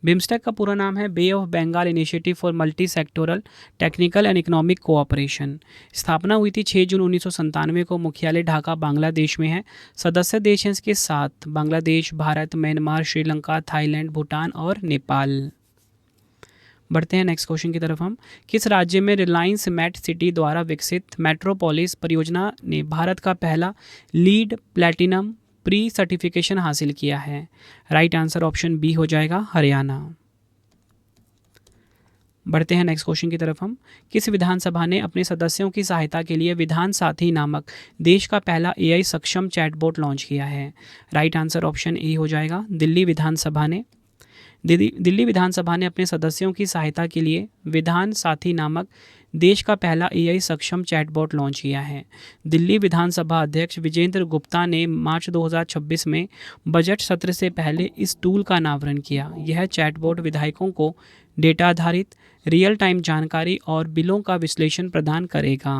बिम्स्टेक का पूरा नाम है bay of Bengal initiative for multi sectoral technical and economic cooperation. स्थापना हुई थी 6 जून 1997 को। मुख्यालय ढाका बांग्लादेश में है। सदस्य देश हैं इसके 7 बांग्लादेश, भारत, म्यांमार, श्रीलंका, थाईलैंड, भूटान और नेपाल। बढ़ते हैं नेक्स्ट क्वेश्चन की तरफ हम। किस राज्य में रिलायंस मेट सिटी द्वारा विकसित मेट्रोपोलिस परियोजना ने भारत का पहला लीड प्लैटिनम प्री सर्टिफिकेशन हासिल किया है? राइट आंसर ऑप्शन बी हो जाएगा हरियाणा। बढ़ते हैं नेक्स्ट क्वेश्चन की तरफ हम। किस विधानसभा ने अपने सदस्यों की सहायता के लिए विधान साथी नामक देश का पहला AI सक्षम चैटबॉट लॉन्च किया है? राइट आंसर ऑप्शन ए हो जाएगा दिल्ली विधानसभा ने। दिल्ली विधानसभा ने अपने सदस्यों की सहायता के लिए विधान साथी नामक देश का पहला एआई सक्षम चैटबॉट लॉन्च किया है। दिल्ली विधानसभा अध्यक्ष विजेंद्र गुप्ता ने मार्च 2026 में बजट सत्र से पहले इस टूल का अनावरण किया। यह चैटबॉट विधायकों को डेटा आधारित रियल टाइम जानकारी और बिलों का विश्लेषण प्रदान करेगा।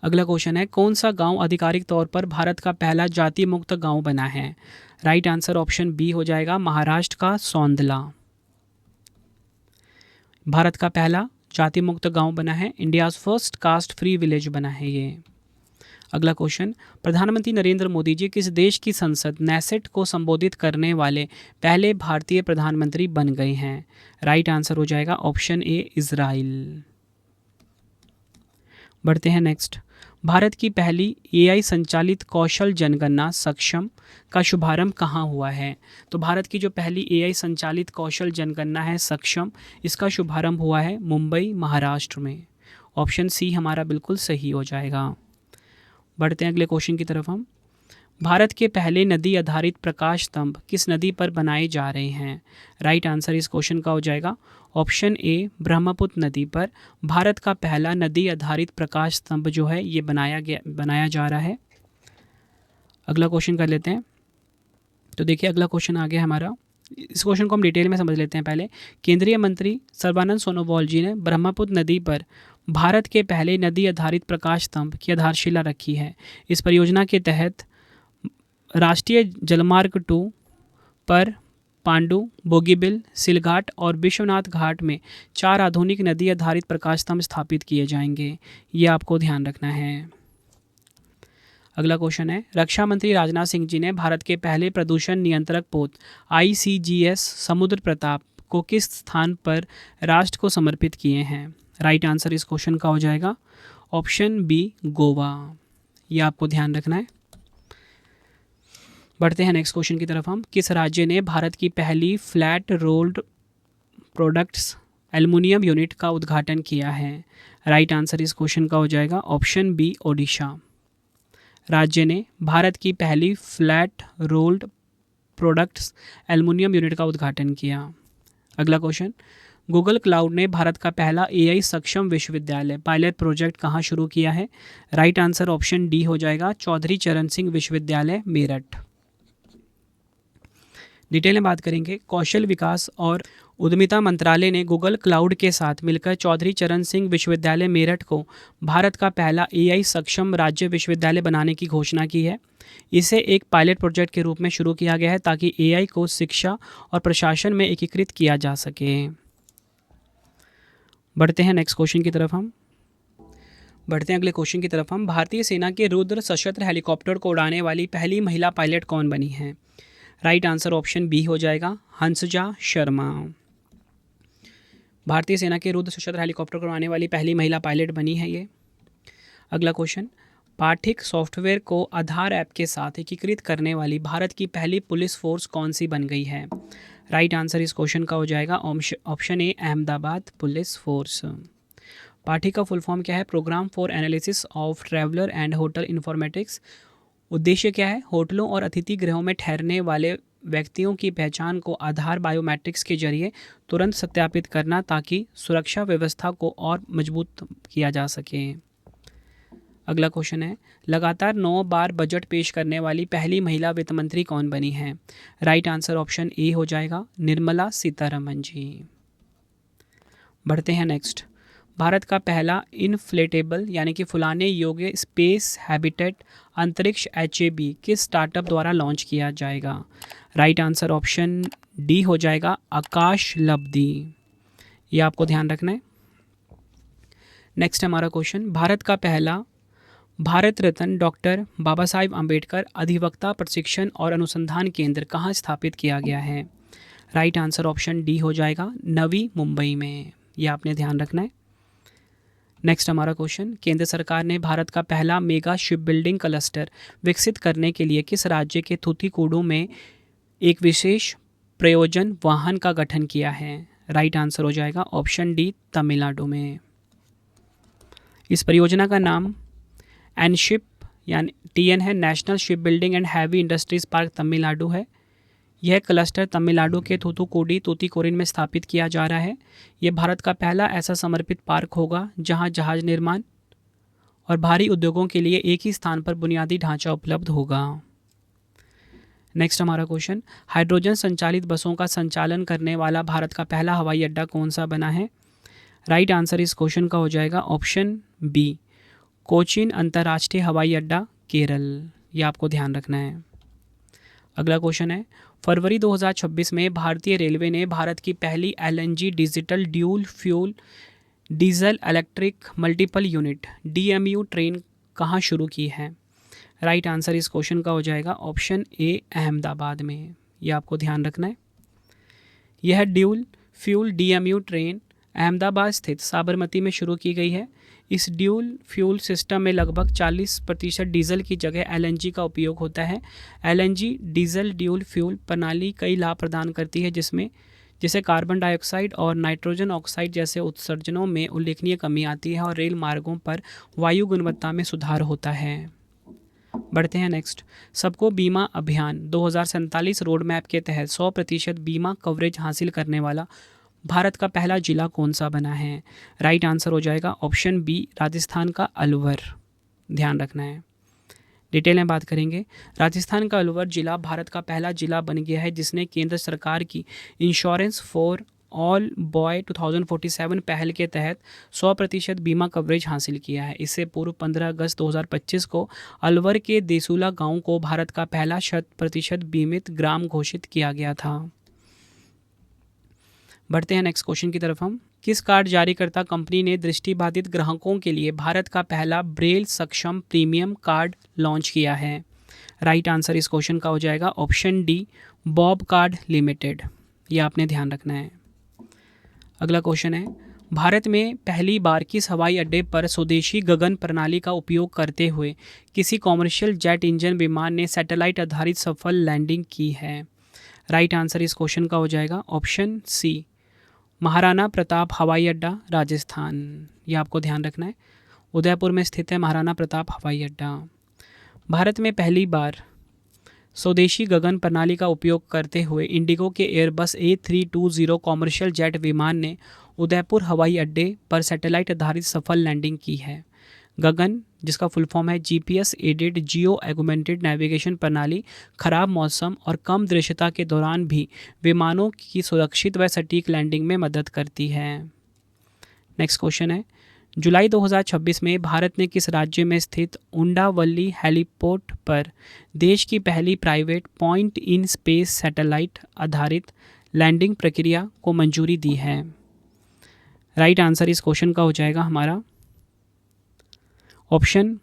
अगला क्वेश्चन है, कौन सा गांव आधिकारिक तौर पर भारत का पहला जाति मुक्त गांव बना है? राइट आंसर ऑप्शन बी हो जाएगा, महाराष्ट्र का सौंदला। भारत का पहला जाति मुक्त गांव बना है, India's first caste free village बना है ये। अगला क्वेश्चन, प्रधानमंत्री नरेंद्र मोदी जी किस देश की संसद नेसेट को संबोधित करने वाले पहले भारतीय प्रधानमंत्री बन गए हैं? राइट आंसर हो जाएगा ऑप्शन ए, इजराइल। बढ़ते हैं नेक्स्ट। भारत की पहली एआई संचालित कौशल जनगणना सक्षम का शुभारंभ कहाँ हुआ है? तो भारत की जो पहली एआई संचालित कौशल जनगणना है सक्षम, इसका शुभारंभ हुआ है मुंबई, महाराष्ट्र में। ऑप्शन सी हमारा बिल्कुल सही हो जाएगा। बढ़ते हैं अगले क्वेश्चन की तरफ हम। भारत के पहले नदी आधारित प्रकाश स्तंभ किस नदी पर बनाए जा रहे हैं? राइट आंसर इस क्वेश्चन का हो जाएगा ऑप्शन ए, ब्रह्मपुत्र नदी पर भारत का पहला नदी आधारित प्रकाश स्तंभ जो है ये बनाया जा रहा है। अगला क्वेश्चन कर लेते हैं। तो देखिए अगला क्वेश्चन आ गया हमारा, इस क्वेश्चन को हम डिटेल में समझ लेते हैं पहले। केंद्रीय मंत्री सर्बानंद सोनोवाल जी ने ब्रह्मपुत्र नदी पर भारत के पहले नदी आधारित प्रकाश स्तंभ की आधारशिला रखी है। इस परियोजना के तहत राष्ट्रीय जलमार्ग 2 पर पांडु, बोगीबिल, सिलघाट और विश्वनाथ घाट में 4 आधुनिक नदी आधारित प्रकाश स्तंभ स्थापित किए जाएंगे। ये आपको ध्यान रखना है। अगला क्वेश्चन है, रक्षा मंत्री राजनाथ सिंह जी ने भारत के पहले प्रदूषण नियंत्रक पोत ICGS समुद्र प्रताप को किस स्थान पर राष्ट्र को समर्पित किए हैं? राइट आंसर इस क्वेश्चन का हो जाएगा ऑप्शन बी, गोवा। ये आपको ध्यान रखना है। बढ़ते हैं नेक्स्ट क्वेश्चन की तरफ हम। किस राज्य ने भारत की पहली flat rolled products aluminium unit का उद्घाटन किया है? राइट आंसर इस क्वेश्चन का हो जाएगा ऑप्शन बी, ओडिशा। राज्य ने भारत की पहली flat rolled products aluminium unit का उद्घाटन किया। अगला क्वेश्चन, गूगल क्लाउड ने भारत का पहला एआई सक्षम विश्वविद्यालय पायलट प्रोजेक्ट कहाँ शुरू किया है? राइट आंसर ऑप्शन डी हो जाएगा, चौधरी चरण सिंह विश्वविद्यालय, मेरठ। डिटेल में बात करेंगे। कौशल विकास और उद्यमिता मंत्रालय ने गूगल क्लाउड के साथ मिलकर चौधरी चरण सिंह विश्वविद्यालय मेरठ को भारत का पहला एआई सक्षम राज्य विश्वविद्यालय बनाने की घोषणा की है। इसे एक पायलट प्रोजेक्ट के रूप में शुरू किया गया है ताकि एआई को शिक्षा और प्रशासन में एकीकृत किया जा सके। बढ़ते हैं नेक्स्ट क्वेश्चन की तरफ हम। अगले क्वेश्चन की तरफ हम। भारतीय सेना के रुद्र सशस्त्र हेलीकॉप्टर को उड़ाने वाली पहली महिला पायलट कौन बनी है? राइट आंसर ऑप्शन बी हो जाएगा, हंसजा शर्मा। भारतीय सेना के रुद्र सशस्त्र हेलीकॉप्टर को उड़ाने वाली पहली महिला पायलट बनी है ये। अगला क्वेश्चन, पाठिक सॉफ्टवेयर को आधार ऐप के साथ एकीकृत करने वाली भारत की पहली पुलिस फोर्स कौन सी बन गई है? राइट आंसर इस क्वेश्चन का हो जाएगा option A, Ahmedabad police force. Pathik का फुल फॉर्म क्या है? Programme for analysis of traveller and hotel informatics. उद्देश्य क्या है? होटलों और अतिथि गृहों में ठहरने वाले व्यक्तियों की पहचान को आधार बायोमेट्रिक्स के जरिए तुरंत सत्यापित करना ताकि सुरक्षा व्यवस्था को और मजबूत किया जा सके। अगला क्वेश्चन है, लगातार 9 बार बजट पेश करने वाली पहली महिला वित्त मंत्री कौन बनी है? राइट आंसर ऑप्शन ए हो जाएगा, निर्मला सीतारमन जी। बढ़ते हैं नेक्स्ट। भारत का पहला इनफ्लेटेबल यानी कि फुलाने योग्य स्पेस हैबिटेट अंतरिक्ष HAB किस स्टार्टअप द्वारा लॉन्च किया जाएगा? राइट आंसर ऑप्शन डी हो जाएगा, आकाश लब्धि। ये आपको ध्यान रखना है। नेक्स्ट हमारा क्वेश्चन, भारत का पहला भारत रत्न डॉक्टर बाबा साहिब अम्बेडकर अधिवक्ता प्रशिक्षण और अनुसंधान केंद्र कहाँ स्थापित किया गया है? राइट आंसर ऑप्शन डी हो जाएगा, नवी मुंबई में। यह आपने ध्यान रखना है। नेक्स्ट हमारा क्वेश्चन, केंद्र सरकार ने भारत का पहला मेगा शिप बिल्डिंग क्लस्टर विकसित करने के लिए किस राज्य के थूथुकुडी में एक विशेष प्रयोजन वाहन का गठन किया है? राइट आंसर हो जाएगा ऑप्शन डी, तमिलनाडु में। इस परियोजना का नाम एनशिप यानी TN है, national ship building and heavy industries park Tamil Nadu है। यह क्लस्टर तमिलनाडु के थूथुकुडी तूतीकोरिन में स्थापित किया जा रहा है। यह भारत का पहला ऐसा समर्पित पार्क होगा जहां जहाज निर्माण और भारी उद्योगों के लिए एक ही स्थान पर बुनियादी ढांचा उपलब्ध होगा। नेक्स्ट हमारा क्वेश्चन, हाइड्रोजन संचालित बसों का संचालन करने वाला भारत का पहला हवाई अड्डा कौन सा बना है? राइट आंसर इस क्वेश्चन का हो जाएगा ऑप्शन बी, कोचीन अंतर्राष्ट्रीय हवाई अड्डा, केरल। ये आपको ध्यान रखना है। अगला क्वेश्चन है, फरवरी 2026 में भारतीय रेलवे ने भारत की पहली LNG digital dual fuel diesel electric multiple unit DMU train कहाँ शुरू की है? राइट आंसर इस क्वेश्चन का हो जाएगा ऑप्शन ए, अहमदाबाद में। ये आपको ध्यान रखना है। यह dual fuel DMU train Ahmedabad स्थित साबरमती में शुरू की गई है। इस ड्यूल फ्यूल सिस्टम में लगभग 40% डीजल की जगह एलएनजी का उपयोग होता है। एलएनजी डीजल ड्यूल फ्यूल प्रणाली कई लाभ प्रदान करती है, जिससे कार्बन डाइऑक्साइड और नाइट्रोजन ऑक्साइड जैसे उत्सर्जनों में उल्लेखनीय कमी आती है और रेल मार्गों पर वायु गुणवत्ता में सुधार होता है। बढ़ते हैं नेक्स्ट, सबको बीमा अभियान 2047 रोड मैप के तहत 100% बीमा कवरेज हासिल करने वाला भारत का पहला जिला कौन सा बना है? राइट आंसर हो जाएगा ऑप्शन बी, राजस्थान का अलवर। ध्यान रखना है। डिटेल में बात करेंगे। राजस्थान का अलवर जिला भारत का पहला जिला बन गया है जिसने केंद्र सरकार की इंश्योरेंस फॉर ऑल बॉय 2047 पहल के तहत 100% बीमा कवरेज हासिल किया है। इससे पूर्व 15 अगस्त 2025 को अलवर के देसूला गांव को भारत का पहला 100% बीमित ग्राम घोषित किया गया था। बढ़ते हैं नेक्स्ट क्वेश्चन की तरफ हम, किस कार्ड जारीकर्ता कंपनी ने दृष्टिबाधित ग्राहकों के लिए भारत का पहला ब्रेल सक्षम प्रीमियम कार्ड लॉन्च किया है? राइट आंसर इस क्वेश्चन का हो जाएगा option D, Bob card limited. ये आपने ध्यान रखना है। अगला क्वेश्चन है, भारत में पहली बार किस हवाई अड्डे पर स्वदेशी गगन प्रणाली का उपयोग करते हुए किसी कॉमर्शियल जेट इंजन विमान ने सैटेलाइट आधारित सफल लैंडिंग की है? राइट आंसर इस क्वेश्चन का हो जाएगा ऑप्शन सी, महाराणा प्रताप हवाई अड्डा, राजस्थान। ये आपको ध्यान रखना है। उदयपुर में स्थित है महाराणा प्रताप हवाई अड्डा। भारत में पहली बार स्वदेशी गगन प्रणाली का उपयोग करते हुए इंडिगो के एयरबस A320 कॉमर्शियल जेट विमान ने उदयपुर हवाई अड्डे पर सैटेलाइट आधारित सफल लैंडिंग की है। गगन, जिसका फुल फॉर्म है जीपीएस एडेड जियो एगुमेंटेड नेविगेशन प्रणाली, खराब मौसम और कम दृश्यता के दौरान भी विमानों की सुरक्षित व सटीक लैंडिंग में मदद करती है। नेक्स्ट क्वेश्चन है, जुलाई 2026 में भारत ने किस राज्य में स्थित उंडावली हेलीपोर्ट पर देश की पहली private point in space satellite आधारित लैंडिंग प्रक्रिया को मंजूरी दी है? राइट आंसर इस क्वेश्चन का हो जाएगा हमारा ऑप्शन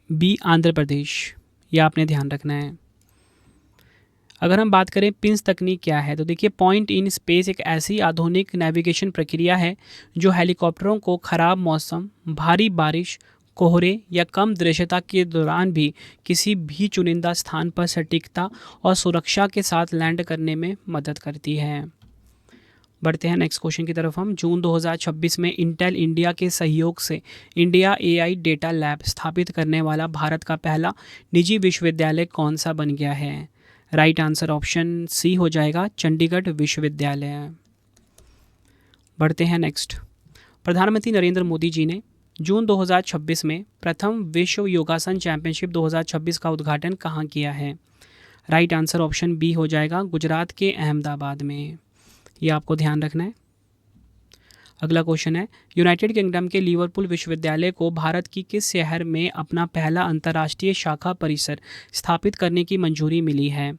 बी, आंध्र प्रदेश। यह आपने ध्यान रखना है। अगर हम बात करें पिंस तकनीक क्या है, तो देखिए पॉइंट इन स्पेस एक ऐसी आधुनिक नेविगेशन प्रक्रिया है जो हेलीकॉप्टरों को खराब मौसम, भारी बारिश, कोहरे या कम दृश्यता के दौरान भी किसी भी चुनिंदा स्थान पर सटीकता और सुरक्षा के साथ लैंड करने में मदद करती है। बढ़ते हैं नेक्स्ट क्वेश्चन की तरफ हम, जून 2026 में इंटेल इंडिया के सहयोग से इंडिया एआई डेटा लैब स्थापित करने वाला भारत का पहला निजी विश्वविद्यालय कौन सा बन गया है? राइट आंसर ऑप्शन सी हो जाएगा, चंडीगढ़ विश्वविद्यालय। बढ़ते हैं नेक्स्ट, प्रधानमंत्री नरेंद्र मोदी जी ने जून 2026 में प्रथम विश्व योगासन चैंपियनशिप 2026 का उद्घाटन कहाँ किया है? राइट आंसर ऑप्शन बी हो जाएगा, गुजरात के अहमदाबाद में। ये आपको ध्यान रखना है। अगला क्वेश्चन है, यूनाइटेड किंगडम के लिवरपूल विश्वविद्यालय को भारत की किस शहर में अपना पहला अंतर्राष्ट्रीय शाखा परिसर स्थापित करने की मंजूरी मिली है?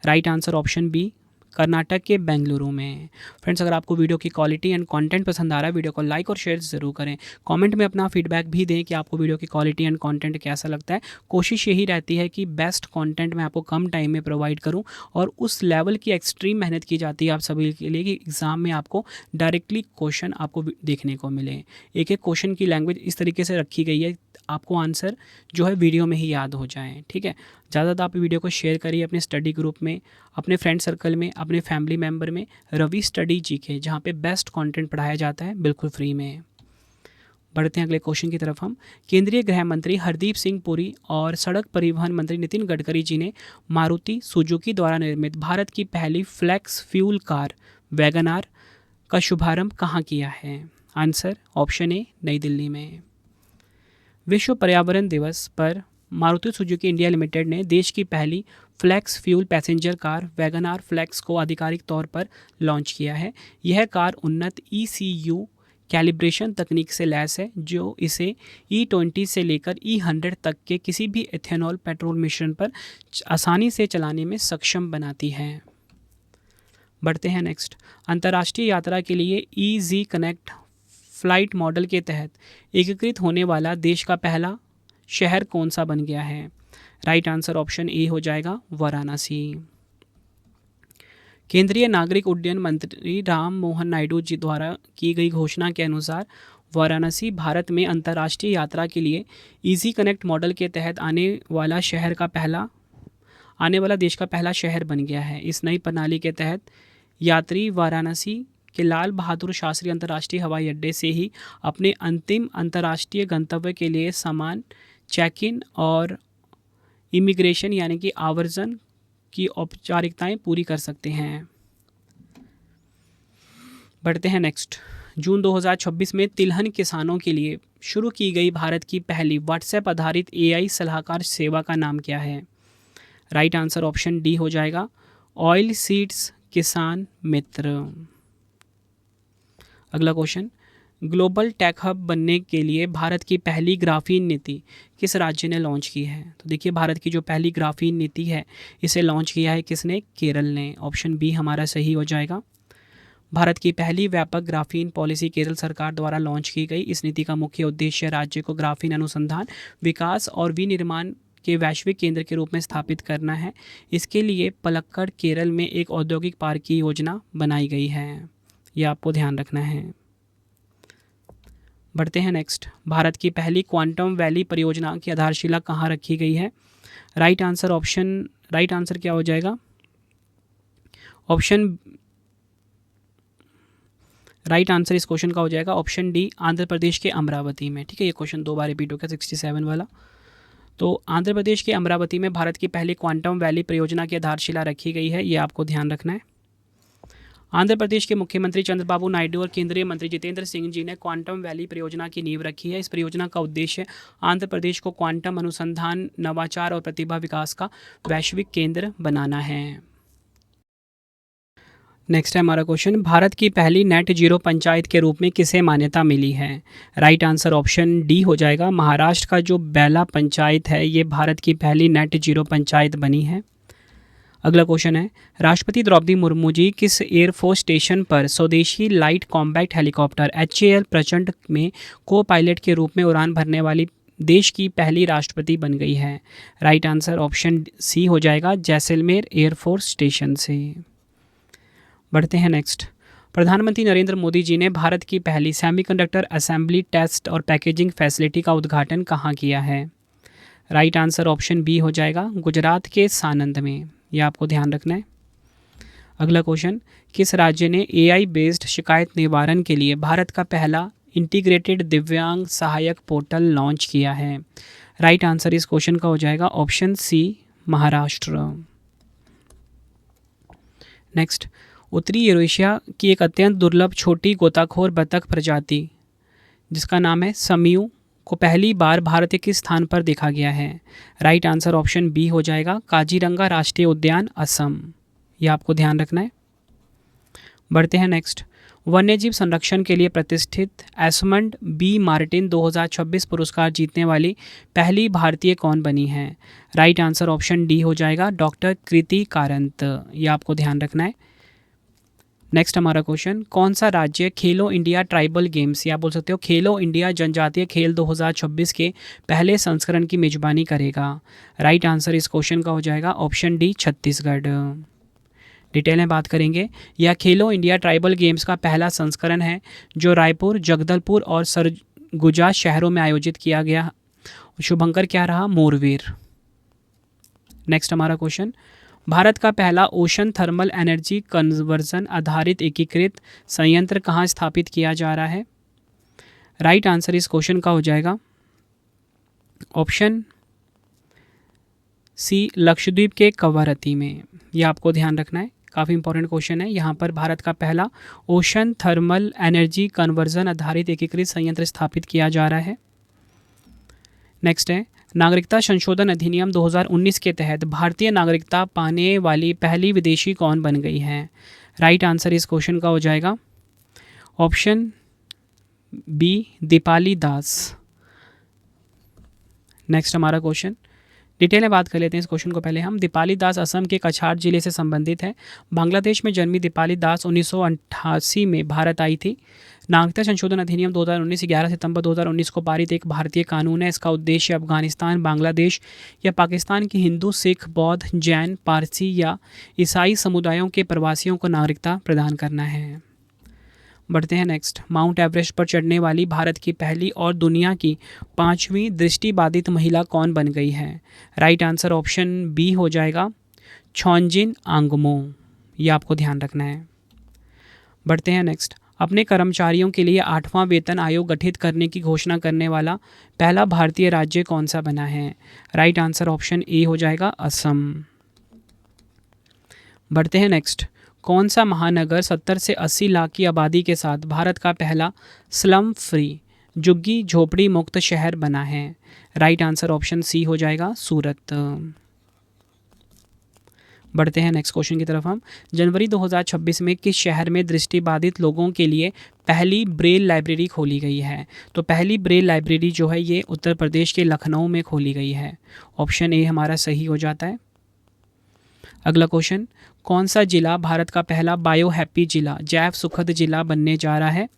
Right answer option B, Karnataka के बेंगलुरु में। फ्रेंड्स, अगर आपको वीडियो की क्वालिटी एंड कंटेंट पसंद आ रहा है, वीडियो को लाइक और शेयर ज़रूर करें। कमेंट में अपना फीडबैक भी दें कि आपको वीडियो की क्वालिटी एंड कंटेंट कैसा लगता है। कोशिश यही रहती है कि बेस्ट कंटेंट मैं आपको कम टाइम में प्रोवाइड करूं और उस लेवल की एक्सट्रीम मेहनत की जाती है आप सभी के लिए कि एग्ज़ाम में आपको डायरेक्टली क्वेश्चन आपको देखने को मिले। एक एक क्वेश्चन की लैंग्वेज इस तरीके से रखी गई है, आपको आंसर जो है वीडियो में ही याद हो जाए। ठीक है, ज़्यादातर आप वीडियो को शेयर करिए अपने स्टडी ग्रुप में, अपने फ्रेंड सर्कल में, अपने फैमिली मेम्बर में। रवि स्टडी जीके, जहाँ पे बेस्ट कंटेंट पढ़ाया जाता है बिल्कुल फ्री में। बढ़ते हैं अगले क्वेश्चन की तरफ हम। केंद्रीय गृह मंत्री हरदीप सिंह पुरी और सड़क परिवहन मंत्री नितिन गडकरी जी ने मारुति सुजुकी द्वारा निर्मित भारत की पहली flex fuel car Wagon R का शुभारंभ कहाँ किया है? आंसर ऑप्शन ए, नई दिल्ली में। विश्व पर्यावरण दिवस पर मारुति सुजुकी इंडिया लिमिटेड ने देश की पहली flex fuel passenger car Wagon R flex को आधिकारिक तौर पर लॉन्च किया है। यह कार उन्नत ECU कैलिब्रेशन तकनीक से लैस है, जो इसे E20 से लेकर E100 तक के किसी भी एथेनॉल पेट्रोल मिश्रण पर आसानी से चलाने में सक्षम बनाती है। बढ़ते हैं नेक्स्ट। अंतर्राष्ट्रीय यात्रा के लिए EZ कनेक्ट फ्लाइट मॉडल के तहत एकीकृत होने वाला देश का पहला शहर कौन सा बन गया है? राइट आंसर ऑप्शन ए हो जाएगा, वाराणसी। केंद्रीय नागरिक उड्डयन मंत्री राम मोहन नायडू जी द्वारा की गई घोषणा के अनुसार वाराणसी भारत में अंतर्राष्ट्रीय यात्रा के लिए EZ कनेक्ट मॉडल के तहत आने वाला देश का पहला शहर बन गया है। इस नई प्रणाली के तहत यात्री वाराणसी के लाल बहादुर शास्त्री अंतर्राष्ट्रीय हवाई अड्डे से ही अपने अंतिम अंतर्राष्ट्रीय गंतव्य के लिए सामान चेक इन और इमिग्रेशन यानी कि आवर्जन की औपचारिकताएं पूरी कर सकते हैं। बढ़ते हैं नेक्स्ट। जून 2026 में तिलहन किसानों के लिए शुरू की गई भारत की पहली व्हाट्सएप आधारित AI सलाहकार सेवा का नाम क्या है? राइट आंसर ऑप्शन डी हो जाएगा, ऑयल सीड्स किसान मित्र। अगला क्वेश्चन, ग्लोबल टेक हब बनने के लिए भारत की पहली ग्राफीन नीति किस राज्य ने लॉन्च की है? तो देखिए, भारत की जो पहली ग्राफीन नीति है इसे लॉन्च किया है किसने? केरल ने। ऑप्शन बी हमारा सही हो जाएगा। भारत की पहली व्यापक ग्राफीन पॉलिसी केरल सरकार द्वारा लॉन्च की गई। इस नीति का मुख्य उद्देश्य राज्य को ग्राफीन अनुसंधान, विकास और विनिर्माण के वैश्विक केंद्र के रूप में स्थापित करना है। इसके लिए पलक्कड़ केरल में एक औद्योगिक पार्क की योजना बनाई गई है, यह आपको ध्यान रखना है। बढ़ते हैं नेक्स्ट। भारत की पहली क्वांटम वैली परियोजना की आधारशिला कहाँ रखी गई है? राइट आंसर क्या हो जाएगा? राइट आंसर इस क्वेश्चन का हो जाएगा ऑप्शन डी, आंध्र प्रदेश के अमरावती में। ठीक है, ये क्वेश्चन 2 बार रिपीट हो गया 67 वाला। तो आंध्र प्रदेश के अमरावती में भारत की पहली क्वांटम वैली परियोजना की आधारशिला रखी गई है, ये आपको ध्यान रखना है। आंध्र प्रदेश के मुख्यमंत्री चंद्रबाबू नायडू और केंद्रीय मंत्री जितेंद्र सिंह जी ने क्वांटम वैली परियोजना की नींव रखी है। इस परियोजना का उद्देश्य आंध्र प्रदेश को क्वांटम अनुसंधान, नवाचार और प्रतिभा विकास का वैश्विक केंद्र बनाना है। नेक्स्ट है हमारा क्वेश्चन, भारत की पहली नेट जीरो पंचायत के रूप में किसे मान्यता मिली है? राइट आंसर ऑप्शन डी हो जाएगा, महाराष्ट्र का जो बैला पंचायत है ये भारत की पहली नेट जीरो पंचायत बनी है। अगला क्वेश्चन है, राष्ट्रपति द्रौपदी मुर्मू जी किस एयरफोर्स स्टेशन पर स्वदेशी लाइट कॉम्बैट हेलीकॉप्टर HAL प्रचंड में को पायलट के रूप में उड़ान भरने वाली देश की पहली राष्ट्रपति बन गई है? राइट आंसर ऑप्शन सी हो जाएगा, जैसलमेर एयरफोर्स स्टेशन से। बढ़ते हैं नेक्स्ट। प्रधानमंत्री नरेंद्र मोदी जी ने भारत की पहली सेमीकंडक्टर असेंबली, टेस्ट और पैकेजिंग फैसिलिटी का उद्घाटन कहाँ किया है? राइट आंसर ऑप्शन बी हो जाएगा, गुजरात के सानंद में, यह आपको ध्यान रखना है। अगला क्वेश्चन, किस राज्य ने AI बेस्ड शिकायत निवारण के लिए भारत का पहला इंटीग्रेटेड दिव्यांग सहायक पोर्टल लॉन्च किया है? राइट आंसर इस क्वेश्चन का हो जाएगा ऑप्शन सी, महाराष्ट्र। नेक्स्ट, उत्तरी यूरेशिया की एक अत्यंत दुर्लभ छोटी गोताखोर बतख प्रजाति जिसका नाम है समयू को पहली बार भारत के किस स्थान पर देखा गया है? राइट आंसर ऑप्शन बी हो जाएगा, काजीरंगा राष्ट्रीय उद्यान, असम, यह आपको ध्यान रखना है। बढ़ते हैं नेक्स्ट। वन्यजीव संरक्षण के लिए प्रतिष्ठित एस्मंड बी मार्टिन 2026 पुरस्कार जीतने वाली पहली भारतीय कौन बनी है? राइट आंसर ऑप्शन डी हो जाएगा, डॉक्टर कृति कारंत, यह आपको ध्यान रखना है। नेक्स्ट हमारा क्वेश्चन, कौन सा राज्य खेलो इंडिया ट्राइबल गेम्स या बोल सकते हो खेलो इंडिया जनजातीय खेल 2026 के पहले संस्करण की मेजबानी करेगा? राइट आंसर इस क्वेश्चन का हो जाएगा ऑप्शन डी, छत्तीसगढ़। डिटेल में बात करेंगे, यह खेलो इंडिया ट्राइबल गेम्स का पहला संस्करण है जो रायपुर, जगदलपुर और सरगुजा शहरों में आयोजित किया गया। शुभंकर क्या रहा? मोरवीर। नेक्स्ट हमारा क्वेश्चन, भारत का पहला ओशन थर्मल एनर्जी कन्वर्जन आधारित एकीकृत संयंत्र कहाँ स्थापित किया जा रहा है? राइट आंसर इस क्वेश्चन का हो जाएगा ऑप्शन सी, लक्षद्वीप के कवरत्ती में। यह आपको ध्यान रखना है, काफ़ी इंपॉर्टेंट क्वेश्चन है। यहाँ पर भारत का पहला ओशन थर्मल एनर्जी कन्वर्जन आधारित एकीकृत संयंत्र स्थापित किया जा रहा है। नेक्स्ट है, नागरिकता संशोधन अधिनियम 2019 के तहत भारतीय नागरिकता पाने वाली पहली विदेशी कौन बन गई है? राइट आंसर इस क्वेश्चन का हो जाएगा ऑप्शन बी, दीपाली दास। नेक्स्ट हमारा क्वेश्चन, डिटेल में बात कर लेते हैं इस क्वेश्चन को। पहले हम, दीपाली दास असम के कछार जिले से संबंधित है। बांग्लादेश में जन्मी दीपाली दास 1988 में भारत आई थी। नागरिकता संशोधन अधिनियम 2019 11 सितंबर 2019 को पारित एक भारतीय कानून है। इसका उद्देश्य अफगानिस्तान, बांग्लादेश या पाकिस्तान के हिंदू, सिख, बौद्ध, जैन, पारसी या ईसाई समुदायों के प्रवासियों को नागरिकता प्रदान करना है। बढ़ते हैं नेक्स्ट, माउंट एवरेस्ट पर चढ़ने वाली भारत की पहली और दुनिया की 5वीं दृष्टिबाधित महिला कौन बन गई है? राइट आंसर ऑप्शन बी हो जाएगा छॉन्जिन आंगमो। ये आपको ध्यान रखना है। बढ़ते हैं नेक्स्ट, अपने कर्मचारियों के लिए 8वां वेतन आयोग गठित करने की घोषणा करने वाला पहला भारतीय राज्य कौन सा बना है? राइट आंसर ऑप्शन ए हो जाएगा असम। बढ़ते हैं नेक्स्ट, कौन सा महानगर 70 से 80 लाख की आबादी के साथ भारत का पहला स्लम फ्री, झुग्गी झोपड़ी मुक्त शहर बना है? राइट आंसर ऑप्शन सी हो जाएगा सूरत। बढ़ते हैं नेक्स्ट क्वेश्चन की तरफ हम, जनवरी 2026 में किस शहर में दृष्टिबाधित लोगों के लिए पहली ब्रेल लाइब्रेरी खोली गई है? तो पहली ब्रेल लाइब्रेरी जो है ये उत्तर प्रदेश के लखनऊ में खोली गई है। ऑप्शन ए हमारा सही हो जाता है। अगला क्वेश्चन, कौन सा जिला भारत का पहला बायो हैप्पी जिला, जैव सुखद जिला बनने जा रहा है?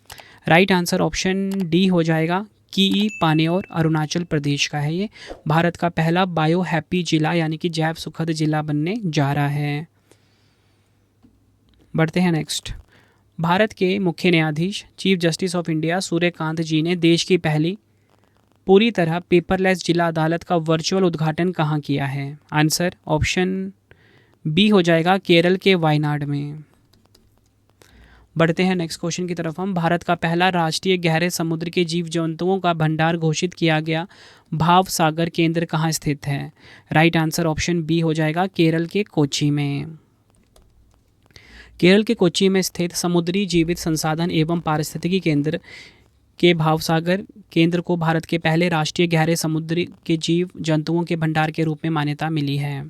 राइट आंसर ऑप्शन डी हो जाएगा की पानेर, अरुणाचल प्रदेश का है ये। भारत का पहला बायो हैप्पी जिला यानी कि जैव सुखद जिला बनने जा रहा है। बढ़ते हैं नेक्स्ट, भारत के मुख्य न्यायाधीश chief justice of India Suryakant ji ने देश की पहली पूरी तरह पेपरलेस जिला अदालत का वर्चुअल उद्घाटन कहाँ किया है? आंसर ऑप्शन बी हो जाएगा केरल के वायनाड में। बढ़ते हैं नेक्स्ट क्वेश्चन की तरफ हम, भारत का पहला राष्ट्रीय गहरे समुद्र के जीव जंतुओं का भंडार घोषित किया गया भाव सागर केंद्र कहाँ स्थित है? राइट आंसर ऑप्शन बी हो जाएगा केरल के कोच्चि में। केरल के कोच्चि में स्थित समुद्री जीवित संसाधन एवं पारिस्थितिकी केंद्र के भावसागर केंद्र को भारत के पहले राष्ट्रीय गहरे समुद्र के जीव जंतुओं के भंडार के रूप में मान्यता मिली है।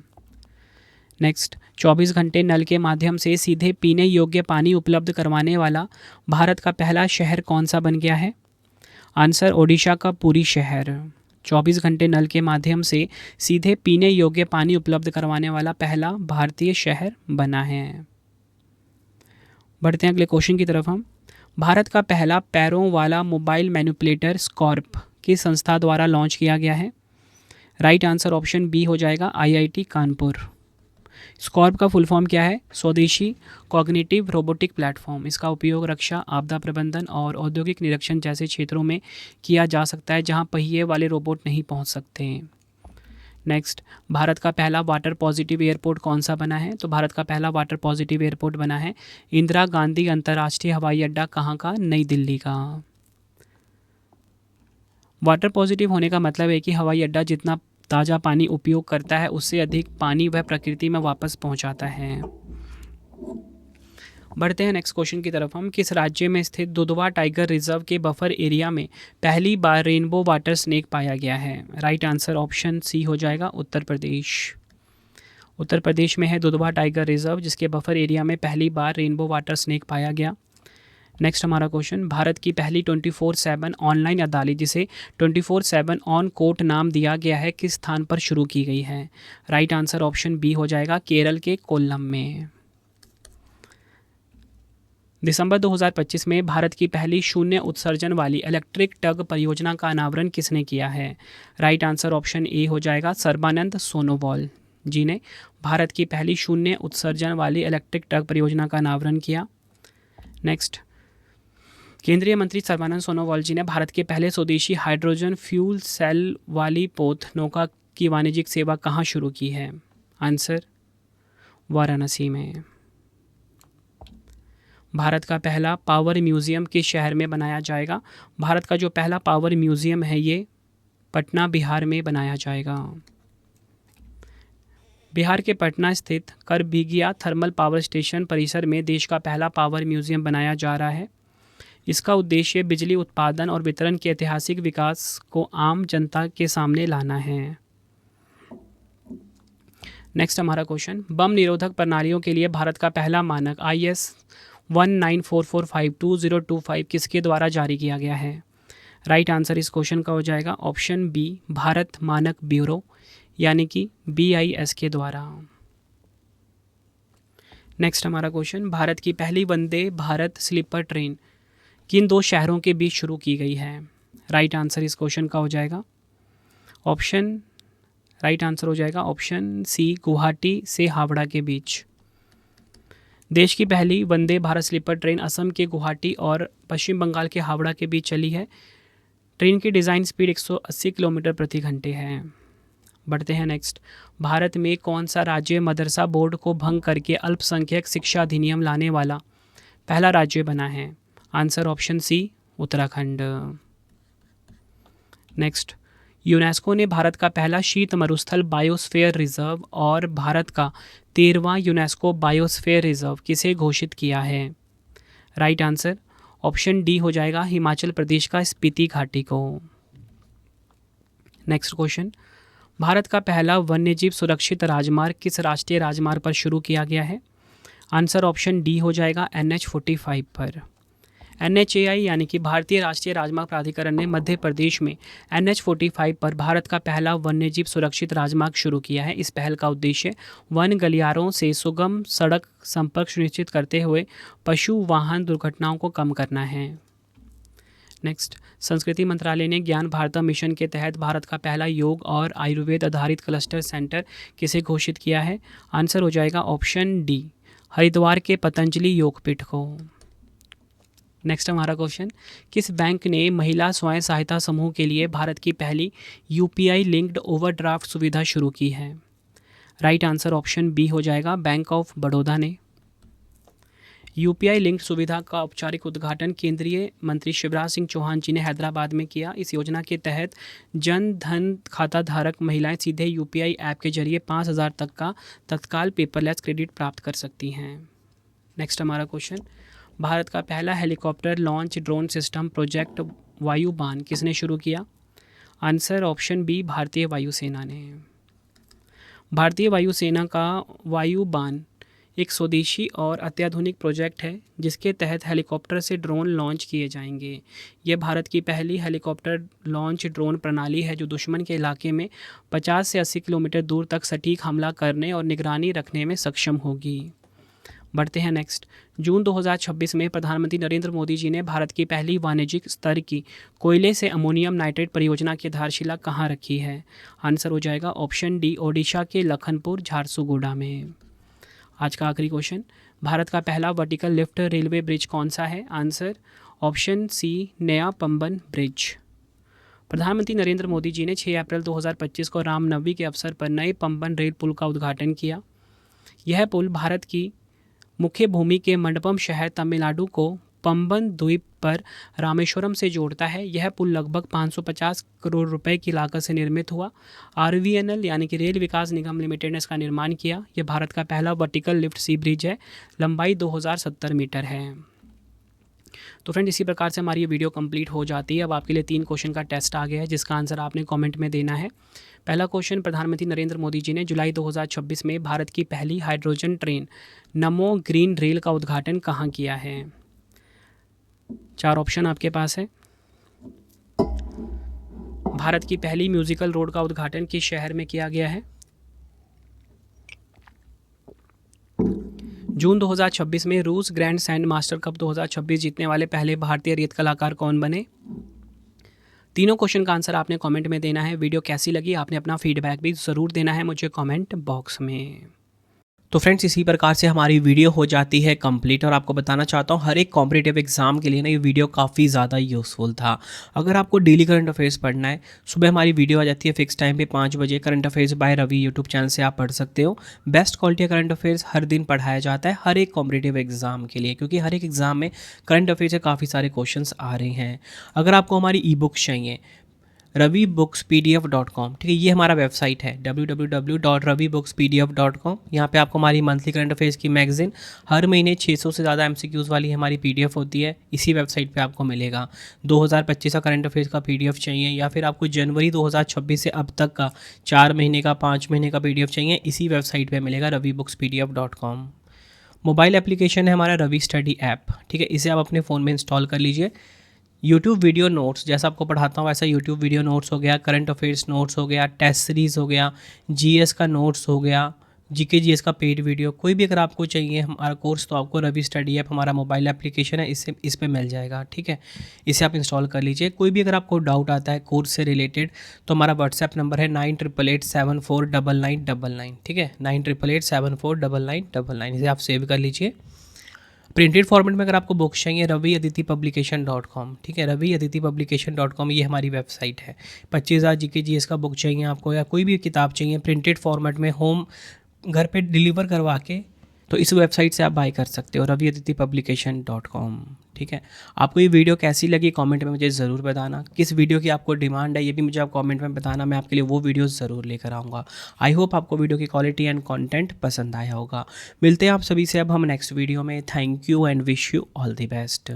नेक्स्ट, 24 घंटे नल के माध्यम से सीधे पीने योग्य पानी उपलब्ध करवाने वाला भारत का पहला शहर कौन सा बन गया है? आंसर ओडिशा का पुरी शहर। 24 घंटे नल के माध्यम से सीधे पीने योग्य पानी उपलब्ध करवाने वाला पहला भारतीय शहर बना है। बढ़ते हैं अगले क्वेश्चन की तरफ हम, भारत का पहला पैरों वाला मोबाइल मैनिपुलेटर स्कॉर्प किस संस्था द्वारा लॉन्च किया गया है? राइट आंसर ऑप्शन बी हो जाएगा आईआईटी कानपुर। स्कॉर्प का फुल फॉर्म क्या है? स्वदेशी कॉग्निटिव रोबोटिक प्लेटफॉर्म। इसका उपयोग रक्षा, आपदा प्रबंधन और औद्योगिक निरीक्षण जैसे क्षेत्रों में किया जा सकता है जहां पहिए वाले रोबोट नहीं पहुंच सकते। नेक्स्ट, भारत का पहला वाटर पॉजिटिव एयरपोर्ट कौन सा बना है? तो भारत का पहला वाटर पॉजिटिव एयरपोर्ट बना है इंदिरा गांधी अंतर्राष्ट्रीय हवाई अड्डा, कहाँ का? नई दिल्ली का। वाटर पॉजिटिव होने का मतलब है कि हवाई अड्डा जितना ताज़ा पानी उपयोग करता है उससे अधिक पानी वह प्रकृति में वापस पहुंचाता है। बढ़ते हैं नेक्स्ट क्वेश्चन की तरफ हम, किस राज्य में स्थित दुधवा टाइगर रिजर्व के बफर एरिया में पहली बार रेनबो वाटर स्नेक पाया गया है? राइट आंसर ऑप्शन सी हो जाएगा उत्तर प्रदेश। उत्तर प्रदेश में है दुधवा टाइगर रिजर्व जिसके बफर एरिया में पहली बार रेनबो वाटर स्नेक पाया गया। नेक्स्ट हमारा क्वेश्चन, भारत की पहली 24/7 ऑनलाइन अदालत जिसे 24/7 ऑन कोर्ट नाम दिया गया है किस स्थान पर शुरू की गई है? राइट आंसर ऑप्शन बी हो जाएगा केरल के कोल्लम में। दिसंबर 2025 में भारत की पहली शून्य उत्सर्जन वाली इलेक्ट्रिक टग परियोजना का अनावरण किसने किया है? राइट आंसर ऑप्शन ए हो जाएगा सर्बानंद सोनोवाल जी ने भारत की पहली शून्य उत्सर्जन वाली इलेक्ट्रिक टग परियोजना का अनावरण किया। नेक्स्ट, केंद्रीय मंत्री सर्बानंद सोनोवाल जी ने भारत के पहले स्वदेशी हाइड्रोजन फ्यूल सेल वाली पोत नौका की वाणिज्यिक सेवा कहाँ शुरू की है? आंसर वाराणसी में। भारत का पहला पावर म्यूज़ियम किस शहर में बनाया जाएगा? भारत का जो पहला पावर म्यूज़ियम है ये पटना बिहार में बनाया जाएगा। बिहार के पटना स्थित करबिगिया थर्मल पावर स्टेशन परिसर में देश का पहला पावर म्यूज़ियम बनाया जा रहा है। इसका उद्देश्य बिजली उत्पादन और वितरण के ऐतिहासिक विकास को आम जनता के सामने लाना है। नेक्स्ट हमारा क्वेश्चन, बम निरोधक प्रणालियों के लिए भारत का पहला मानक IS 194452-025 किसके द्वारा जारी किया गया है? राइट आंसर इस क्वेश्चन का हो जाएगा ऑप्शन बी, भारत मानक ब्यूरो यानी कि BIS के द्वारा। नेक्स्ट हमारा क्वेश्चन, भारत की पहली वंदे भारत स्लीपर ट्रेन किन दो शहरों के बीच शुरू की गई है? राइट आंसर इस क्वेश्चन का हो जाएगा ऑप्शन सी, गुवाहाटी से हावड़ा के बीच। देश की पहली वंदे भारत स्लीपर ट्रेन असम के गुवाहाटी और पश्चिम बंगाल के हावड़ा के बीच चली है। ट्रेन की डिज़ाइन स्पीड 180 किलोमीटर प्रति घंटे है। बढ़ते हैं नेक्स्ट, भारत में कौन सा राज्य मदरसा बोर्ड को भंग करके अल्पसंख्यक शिक्षा अधिनियम लाने वाला पहला राज्य बना है? Answer option C, Uttarakhand. Next, UNESCO ने भारत का पहला शीत मरुस्थल बायोस्फीयर रिजर्व और भारत का 13वां यूनेस्को बायोस्फीयर रिजर्व किसे घोषित किया है? राइट आंसर ऑप्शन डी हो जाएगा, हिमाचल प्रदेश का स्पीति घाटी को। नेक्स्ट क्वेश्चन, भारत का पहला वन्यजीव सुरक्षित राजमार्ग किस राष्ट्रीय राजमार्ग पर शुरू किया गया है? आंसर ऑप्शन डी हो जाएगा, NH45 पर। NHAI यानी कि भारतीय राष्ट्रीय राजमार्ग प्राधिकरण ने मध्य प्रदेश में NH45 पर भारत का पहला वन्यजीव सुरक्षित राजमार्ग शुरू किया है। इस पहल का उद्देश्य वन गलियारों से सुगम सड़क संपर्क सुनिश्चित करते हुए पशु वाहन दुर्घटनाओं को कम करना है। नेक्स्ट, संस्कृति मंत्रालय ने ज्ञान भारतम मिशन के तहत भारत का पहला योग और आयुर्वेद आधारित क्लस्टर सेंटर किसे घोषित किया है? आंसर हो जाएगा ऑप्शन डी, हरिद्वार के पतंजलि योगपीठ को। नेक्स्ट हमारा क्वेश्चन, किस बैंक ने महिला स्वयं सहायता समूह के लिए भारत की पहली UPI लिंक्ड ओवरड्राफ्ट सुविधा शुरू की है? राइट आंसर ऑप्शन बी हो जाएगा, बैंक ऑफ बड़ौदा ने। UPI लिंक्ड सुविधा का औपचारिक उद्घाटन केंद्रीय मंत्री शिवराज सिंह चौहान जी ने हैदराबाद में किया। इस योजना के तहत जन धन खाता धारक महिलाएं सीधे UPI ऐप के जरिए 5,000 तक का तत्काल पेपरलेस क्रेडिट प्राप्त कर सकती हैं। नेक्स्ट हमारा क्वेश्चन, भारत का पहला helicopter launch drone system project Vayuban किसने शुरू किया? आंसर ऑप्शन बी, भारतीय वायुसेना ने। भारतीय वायुसेना का वायुबान एक स्वदेशी और अत्याधुनिक प्रोजेक्ट है जिसके तहत हेलीकॉप्टर से ड्रोन लॉन्च किए जाएंगे। यह भारत की पहली हेलीकॉप्टर लॉन्च ड्रोन प्रणाली है जो दुश्मन के इलाके में 50 से 80 किलोमीटर दूर तक सटीक हमला करने और निगरानी रखने में सक्षम होगी। बढ़ते हैं नेक्स्ट, जून 2026 में प्रधानमंत्री नरेंद्र मोदी जी ने भारत की पहली वाणिज्यिक स्तर की कोयले से अमोनियम नाइट्रेट परियोजना की आधारशिला कहाँ रखी है? आंसर हो जाएगा ऑप्शन डी, ओडिशा के लखनपुर झारसुगुड़ा में। आज का आखिरी क्वेश्चन, भारत का पहला वर्टिकल लिफ्ट रेलवे ब्रिज कौन सा है? आंसर ऑप्शन सी, नया पंबन ब्रिज। प्रधानमंत्री नरेंद्र मोदी जी ने 6 अप्रैल 2025 को रामनवमी के अवसर पर नए पंबन रेल पुल का उद्घाटन किया। यह पुल भारत की मुख्य भूमि के मंडपम शहर तमिलनाडु को पंबन द्वीप पर रामेश्वरम से जोड़ता है। यह पुल लगभग 550 करोड़ रुपए की लागत से निर्मित हुआ। RVNL यानी कि रेल विकास निगम लिमिटेड ने इसका निर्माण किया। यह भारत का पहला वर्टिकल लिफ्ट सी ब्रिज है। लंबाई 2070 मीटर है। तो फ्रेंड, इसी प्रकार से हमारी ये वीडियो कंप्लीट हो जाती है। अब आपके लिए 3 क्वेश्चन का टेस्ट आ गया है जिसका आंसर आपने कमेंट में देना है। पहला क्वेश्चन, प्रधानमंत्री नरेंद्र मोदी जी ने जुलाई 2026 में भारत की पहली हाइड्रोजन ट्रेन नमो ग्रीन रेल का उद्घाटन कहाँ किया है? 4 ऑप्शन आपके पास है। भारत की पहली म्यूजिकल रोड का उद्घाटन किस शहर में किया गया है? जून 2026 में रूस ग्रैंड सैंड मास्टर कप 2026 जीतने वाले पहले भारतीय रेत कलाकार कौन बने? तीनों क्वेश्चन का आंसर आपने कमेंट में देना है। वीडियो कैसी लगी आपने अपना फीडबैक भी ज़रूर देना है मुझे कमेंट बॉक्स में। तो फ्रेंड्स इसी प्रकार से हमारी वीडियो हो जाती है कंप्लीट। और आपको बताना चाहता हूँ हर एक कॉम्पिटिटिव एग्जाम के लिए ना ये वीडियो काफ़ी ज़्यादा यूज़फुल था। अगर आपको डेली करंट अफेयर्स पढ़ना है, सुबह हमारी वीडियो आ जाती है फिक्स टाइम पे 5 बजे, current affairs by Ravi YouTube channel से आप पढ़ सकते हो। बेस्ट क्वालिटी करंट अफेयर्स हर दिन पढ़ाया जाता है हर एक कॉम्पिटिटिव एग्जाम के लिए, क्योंकि हर एक एग्जाम में करंट अफेयर्स से काफ़ी सारे क्वेश्चन आ रहे हैं। अगर आपको हमारी ई बुक्स चाहिए ravibooks.pdf.com, ठीक है, ये हमारा वेबसाइट है www.ravibooks.pdf.com। यहाँ पे आपको हमारी मंथली करंट अफेयर्स की मैगजीन हर महीने 600 से ज़्यादा एमसीक्यूज़ वाली हमारी पीडीएफ होती है, इसी वेबसाइट पे आपको मिलेगा। 2025 का करंट अफेयर्स का पीडीएफ चाहिए या फिर आपको जनवरी 2026 से अब तक का 4 महीने का 5 महीने का पीडीएफ चाहिए, इसी वेबसाइट पर मिलेगा ravibooks.pdf.com। मोबाइल एप्लीकेशन है हमारा रवि स्टडी ऐप, ठीक है, इसे आप अपने फ़ोन में इंस्टॉल कर लीजिए। यूट्यूब वीडियो नोट्स, जैसा आपको पढ़ाता हूँ वैसा यूट्यूब वीडियो नोट्स हो गया, करंट अफेयर्स नोट्स हो गया, टेस्ट सीरीज़ हो गया, जीएस का नोट्स हो गया, जीके जीएस का पेड वीडियो, कोई भी अगर आपको चाहिए हमारा कोर्स तो आपको रवि स्टडी ऐप हमारा मोबाइल एप्लीकेशन है, इससे इस पे मिल जाएगा, ठीक है, इसे आप इंस्टॉल कर लीजिए। कोई भी अगर आपको डाउट आता है कोर्स से रिलेटेड तो हमारा व्हाट्सएप नंबर है 9888749999, ठीक है, 9888749999, इसे आप सेव कर लीजिए। प्रिंटेड फॉर्मेट में अगर आपको बुक्स चाहिए raviaditipublication.com, ठीक है, raviaditipublication.com ये हमारी वेबसाइट है। 25,000 जीके जीएस का बुक चाहिए आपको या कोई भी किताब चाहिए प्रिंटेड फॉर्मेट में होम घर पे डिलीवर करवा के, तो इस वेबसाइट से आप बाय कर सकते हो raviaditipublication.com, ठीक है। आपको ये वीडियो कैसी लगी कमेंट में मुझे ज़रूर बताना, किस वीडियो की आपको डिमांड है ये भी मुझे आप कमेंट में बताना, मैं आपके लिए वो वीडियो ज़रूर लेकर आऊँगा। आई होप आपको वीडियो की क्वालिटी एंड कंटेंट पसंद आया होगा। मिलते हैं आप सभी से अब हम नेक्स्ट वीडियो में। Thank you and wish you all the best.